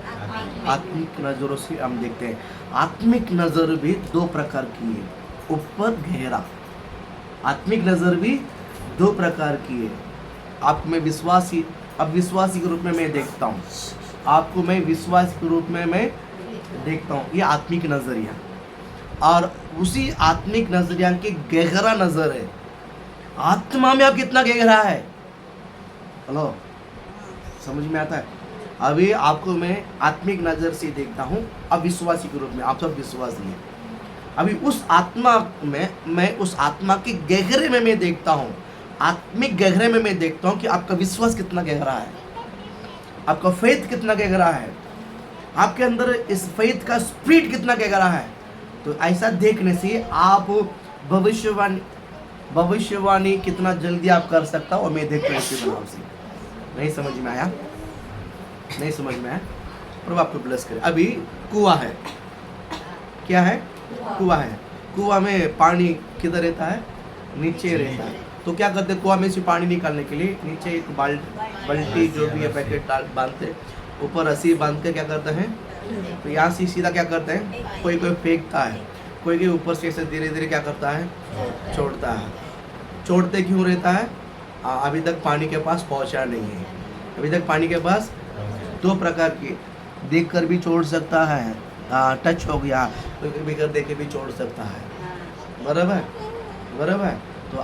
आत्मिक नज़रों से हम देखते हैं। आत्मिक नज़र भी दो प्रकार की है, ऊपर गहरा। आत्मिक नज़र भी दो प्रकार की है। आप में विश्वासी, अब विश्वासी के रूप में मैं देखता हूँ, आपको मैं विश्वास के रूप में मैं देखता हूँ। ये आत्मिक नज़रिया, और उसी आत्मिक नज़रिया की गहरा नज़र है। आत्मा में आप कितना गहरा है, हेलो, समझ में आता है? अभी आपको मैं आत्मिक नज़र से देखता हूँ, अब विश्वासी के रूप में आप सब विश्वासी हैं। अभी उस आत्मा में मैं उस आत्मा के गहरे में मैं देखता हूँ, आत्मिक गहरे में मैं देखता हूँ कि आपका विश्वास कितना गहरा है, आपका फेथ कितना गहरा है, आपके अंदर इस फेथ का स्पीड कितना गहरा है। तो ऐसा देखने से आप भविष्यवाणी कितना जल्दी आप कर सकता हो, और मैं देखता हूँ इसी बनाव से। नहीं समझ में आया? नहीं समझ में आया? प्रभु आपको ब्लेस करे। अभी कुआं है, क्या है? कुआं है। कुआं में पानी किधर रहता है? नीचे रहता है। तो क्या करते हैं, कुआं में से पानी निकालने के लिए नीचे एक बाल्टी जो भी है पैकेट बांधते, ऊपर रस्सी बांध के क्या करते हैं, तो यहाँ से सीधा क्या करते हैं, कोई फेंकता है, कोई ऊपर से ऐसे धीरे धीरे क्या करता है, छोड़ता है। छोड़ते क्यों रहता है? अभी तक पानी के पास पहुँचा नहीं है। अभी तक पानी के पास दो प्रकार की, देख कर भी छोड़ सकता है, टच हो गया तो बिगड़ देख के भी छोड़ सकता है। बराबर। तो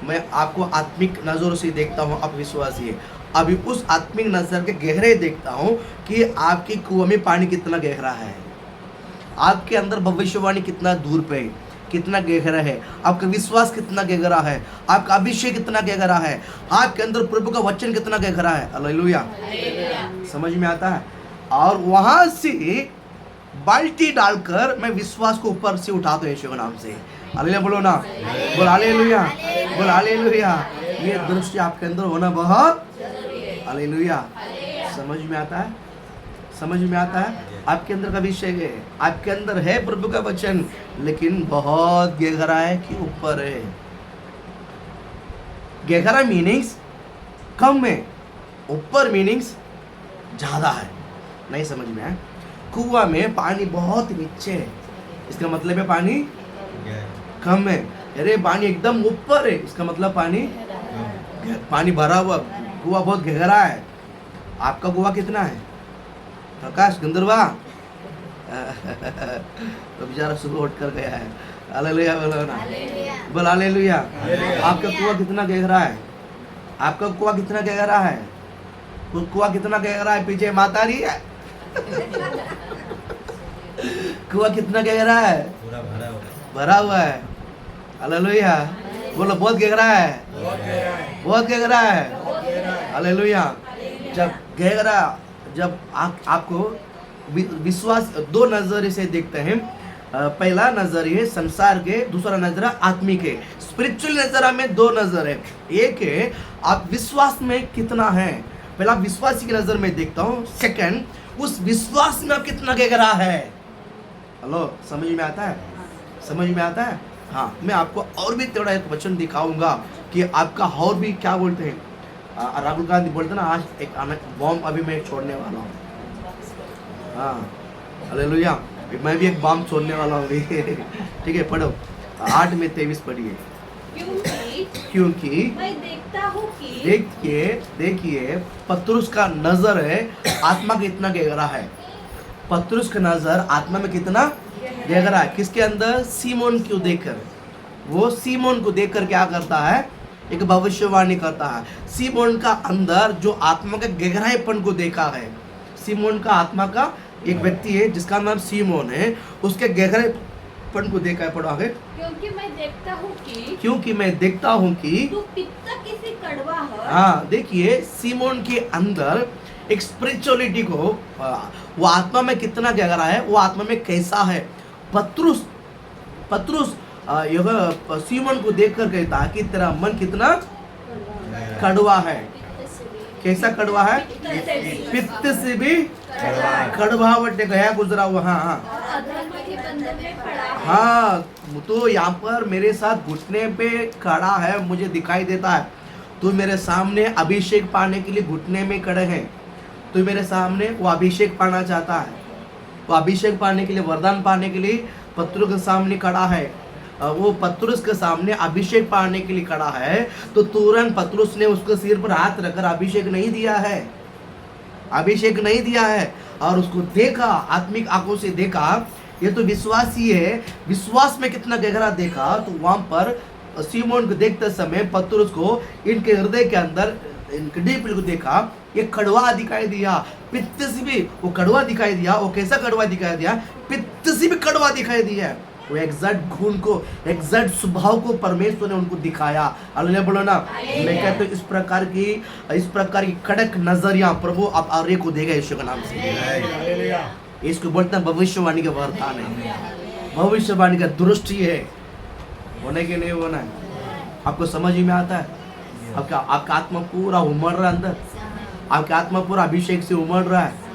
मैं आपको आत्मिक नज़रों से देखता हूँ, आप विश्वासी है। अभी उस आत्मिक नज़र के गहरे देखता हूँ कि आपके कुआं में पानी कितना गहरा है, आपके अंदर भविष्यवाणी कितना दूर पे है, कितना गहरा है, आपका विश्वास कितना गहरा है, आपका अभिषेक कितना गहरा है, आपके अंदर प्रभु का वचन कितना गहरा है। हालेलुया, समझ में आता है? और वहां से बाल्टी डालकर मैं विश्वास को ऊपर से उठाता हूँ यीशु के नाम से। हालेलुया बोलो ना, बोल हालेलुया, बोल हालेलुया। ये दृष्टि आपके अंदर होना बहुत, हालेलुया। समझ में आता है? समझ में आता है? आपके अंदर का विषय है, आपके अंदर है प्रभु का वचन, लेकिन बहुत गहरा है कि ऊपर है। गहरा मीनिंग्स कम है, ऊपर मीनिंग्स ज्यादा है। नहीं समझ में आया? कुआं में पानी बहुत नीचे है, इसका मतलब है पानी कम है। अरे पानी एकदम ऊपर है, इसका मतलब पानी भरा हुआ, कुआं बहुत गहरा है। आपका कुआं कितना है प्रकाश गंधर्वा? तो बेचारा सुबह उठ कर गया है। हालेलुया बोलो ना, बोल हालेलुया। आपका कुआं कितना गहरा है? आपका कुआं कितना गहरा है? कुआं कितना गहरा है? पीछे माता रही है। कुआं कितना गहरा है? पूरा भरा हुआ है। हालेलुया बोलो, बहुत गहरा है, बहुत गहरा है। हालेलुया। जब आपको विश्वास दो नजरिए से देखते हैं, पहला नजरिए संसार के, दूसरा नजरा आत्मिक है। स्पिरिचुअल नजरा में दो नजर है। एक है आप विश्वास में कितना है, पहला विश्वासी की नजर में देखता हूँ। सेकंड, उस विश्वास में आप कितना गहरा है। हेलो, समझ में आता है? समझ में आता है? हाँ, मैं आपको और भी थोड़ा एक वचन दिखाऊंगा कि आपका और भी क्या बोलते हैं। राहुल गांधी बोलते ना, आज एक बॉम्ब अभी मैं छोड़ने वाला हूँ। हाँ, हालेलुया, मैं भी एक बॉम्ब छोड़ने वाला हूँ। ठीक है, पढ़ो 8:23 पढ़िए। क्योंकि मैं देखता हूँ कि देखिए पतरुस का नजर है आत्मा कितना गहरा है। पतरुस का नजर आत्मा में कितना गहरा है। किसके अंदर? सीमोन को देखकर। वो सीमोन को देखकर क्या करता है? एक भविष्यवाणी करता है। सीमोन का अंदर जो आत्मा के गहराईपन को देखा है। सीमोन का आत्मा का एक व्यक्ति है जिसका नाम सीमोन है, उसके गहराईपन को देखा है। पढ़ो आगे। क्योंकि मैं देखता हूँ कि तू पित्त किसी कड़वा है। हाँ, देखिए सीमोन के अंदर एक स्पिरिचुअलिटी को, वो आत्मा में कितना गहरा है, वो आत्मा में कैसा है। पतरुस यह सीमोन को देखकर कहता है कि तेरा मन कितना कड़वा है। कैसा कड़वा है? पित्त से भी कड़वाहट गया गुजरा हुआ। हाँ, अधर्म के बंधन में पड़ा है। हाँ, तो यहाँ पर मेरे साथ घुटने पे खड़ा है, मुझे दिखाई देता है। तू मेरे सामने अभिषेक पाने के लिए घुटने में खड़े हैं। तू मेरे सामने वो अभिषेक पाना चाहता है। वो अभिषेक पाने के लिए, वरदान पाने के लिए पतरुस के सामने खड़ा है। वो पतरुस के सामने अभिषेक पाने के लिए खड़ा है। तो तुरंत पतरुस ने उसके सिर पर हाथ रखकर अभिषेक नहीं दिया है, अभिषेक नहीं दिया है। और उसको देखा, आत्मिक आंखों से देखा, ये तो विश्वासी है। विश्वास में कितना गहरा देखा। तो वहां पर सीमोन को देखते समय पतरुस को इनके हृदय के अंदर, इनके डीप को देखा, ये कड़वा दिखाई दिया। पित्त से भी वो कड़वा दिखाई दिया। वो कैसा कड़वा दिखाई दिया? पित्त से भी कड़वा दिखाई दिया। वो एग्जैक्ट गुण को, एग्जैक्ट स्वभाव को परमेश्वर ने उनको दिखाया। हालेलुया बोलो ना। मैं कहता हूँ इस प्रकार की कड़क नजरिया प्रभु आप आर्य को देगा यीशु के नाम से। इसको बोलते हैं भविष्यवाणी का वरदान है, भविष्यवाणी का दृष्टि है। होने के नहीं होना है। आपको समझ में आता है? आपका आत्मा पूरा उमड़ रहा है अंदर। आपका आत्मा पूरा अभिषेक से उमड़ रहा है।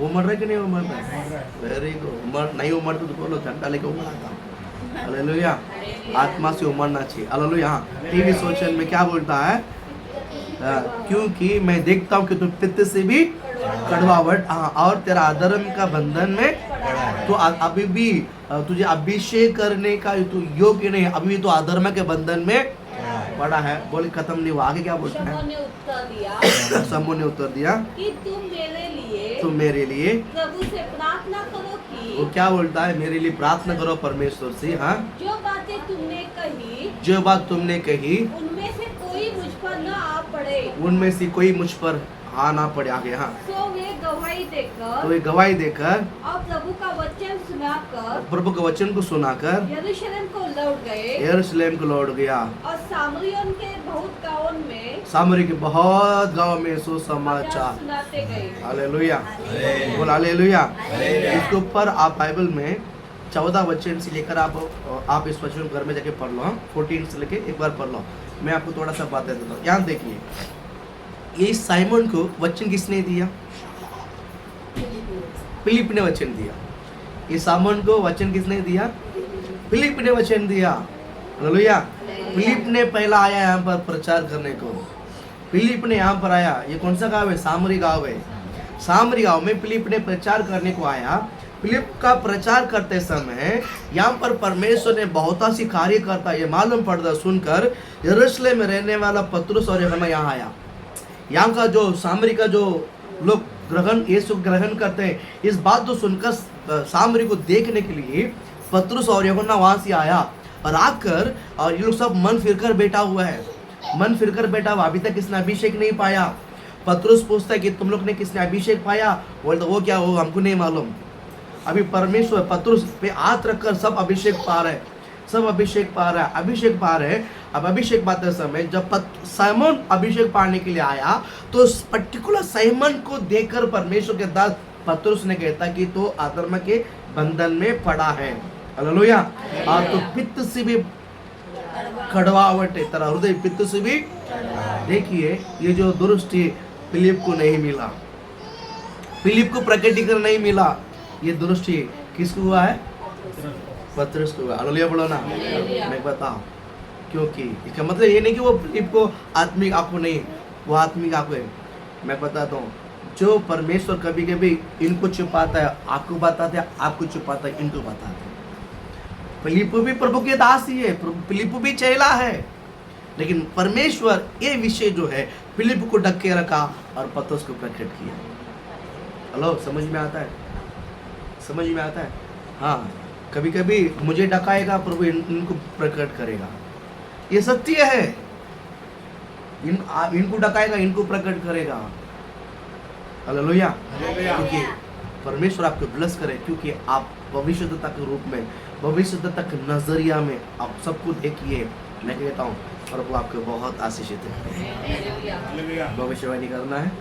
उमड़ रहा है कि नहीं उमड़ रहा है? Very good. उमड़ नहीं उमड़ तो बोलो झंडा लेके उमड़ाता हूँ। हालेलुया, आत्मा से उमड़ना चाहिए। हालेलुया। हाँ, टीवी सोचन में क्या बोलता है? क्योंकि मैं देखता हूँ कि तू पित्त से भी कड़वाहट, हाँ, और तेरा अधर्म का बंधन में तो अभी भी तुझे अभिषेक करने का तू योग्य नहीं, अभी भी तो अधर्म के बंधन में पड़ा है। बोल खत्म नहीं हुआ। आगे क्या बोलता है? समूह ने उत्तर दिया कि तुम मेरे लिए प्रभु से प्रार्थना करो कि वो क्या बोलता है? मेरे लिए प्रार्थना करो परमेश्वर से। हाँ, जो बातें तुमने कही, जो बात तुमने कही, उनमें से कोई मुझ पर न आ पड़े, उनमें से कोई मुझ पर आ ना पड़े। आगे हाँ, तो वे गवाही देकर और प्रभु का वचन सुनाकर, प्रभु के वचन को सुनाकर यरूशलेम को लौट गए। यरूशलेम को लौट गया। और सामरियों के बहुत गाँवों में, सामरी के बहुत गांव में सुसमाचार सुनाते गए। हालेलुया, बोल हालेलुया। इसके ऊपर आप बाइबल में 14 वचन से लेकर आप इस वचन घर में जाके पढ़ लो। 14 से लेके एक बार पढ़ लो। मैं आपको थोड़ा सा बात देता हूँ। यहाँ देखिए, ये साइमन को वचन किसने दिया? फिलिप ने वचन दिया। ये साइमन को वचन किसने दिया? फिलिप ने वचन दिया। हालेलुया। फिलिप ने पहला आया यहाँ पर प्रचार करने को। फिलिप ने यहाँ पर आया। ये कौन सा गांव है? सामरी गांव है। सामरी गांव में फिलिप ने प्रचार करने को आया। फिलिप का प्रचार करते समय यहाँ पर परमेश्वर ने बहुत सी कार्य करता ये मालूम पड़ता सुनकर यरूशलेम में रहने वाला पतरुस और यूहन्ना यहाँ आया। यहाँ का जो सामरी का जो लोग यीशु ग्रहण करते हैं, इस बात को सुनकर सामरी को देखने के लिए पतरुस और यूहन्ना वहाँ से आया। और आकर और ये लोग सब मन फिरकर बैठा हुआ है। मन फिरकर बैठा हुआ, अभी तक किसने अभिषेक नहीं पाया। पतरुस पूछता है कि तुम लोग ने किसने अभिषेक पाया? बोलता वो क्या हो, हमको नहीं मालूम। अभी परमेश्वर पतरुस पे हाथ रखकर सब अभिषेक पा रहे, सब अभिषेक पा रहा है, अभिषेक पा रहे। अब अभिषेक पाते समय जब साइमन अभिषेक पाने के लिए आया तो उस पर्टिकुलर साइमन को देखकर परमेश्वर के दास पतरुस ने कहता कि तो अधर्म के बंधन में पड़ा है। हालेलुया। और तो पित्त से भी कड़वाहट है, तेरा हृदय पित्त से भी। देखिए, ये जो दृष्टि फिलिप को नहीं मिला, फिलिप को प्रकटीकरण नहीं मिला, ये दृष्टि किसको हुआ है? पतरस को हालेलुया बोलो ना। हालेलुया। मैं बताऊं क्योंकि इसका मतलब ये नहीं कि वो फिलिप को आत्मिक आंखों नहीं, वो आत्मिक आंखों है। मैं बताता हूँ, जो परमेश्वर कभी कभी इनको छुपाता है आपको बताते हैं, आपको छुपाता है इनको बताते हैं। फिलिप भी प्रभु के दास ही है, फिलिप भी चेला है, लेकिन परमेश्वर ये विषय जो है फिलिप को ढक के रखा और पतरस को प्रकट किया। हेलो, समझ में आता है? समझ में आता है? हाँ, कभी कभी मुझे ढकाएगा प्रभु, इनको प्रकट करेगा, ये सत्य है। इनको ढकाएगा, इनको प्रकट करेगा। हालेलुया। क्योंकि परमेश्वर आपको ब्लेस करे, क्योंकि आप भविष्यद्वक्ता के रूप में, भविष्यद्वक्ता के नजरिया में आप सब कुछ देखिए। मैं कहता हूँ प्रभु आपको बहुत आशीषित है। भविष्यवाणी करना है,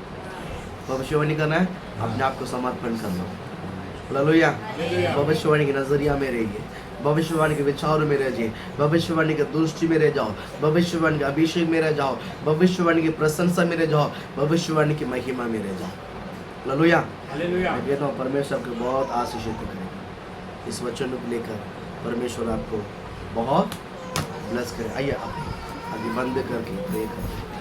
भविष्यवाणी करना है, अपने आप को समर्पण कर लो। हालेलुया। भविष्यवाणी के नजरिया में रहिए, भविष्यवाणी के विचारों में रहिए, भविष्यवाणी के दृष्टि में रह जाओ, भविष्यवाणी के अभिषेक में रह जाओ, भविष्यवाणी की प्रशंसा में रह जाओ, भविष्यवाणी की महिमा में रह जाओ। हालेलुया। मैं कहता हूँ परमेश्वर आपको बहुत आशीषित करेगा। इस वचन को लेकर परमेश्वर आपको बहुत ब्लेस करे। आइए आप अभी बंद करके प्रे करें।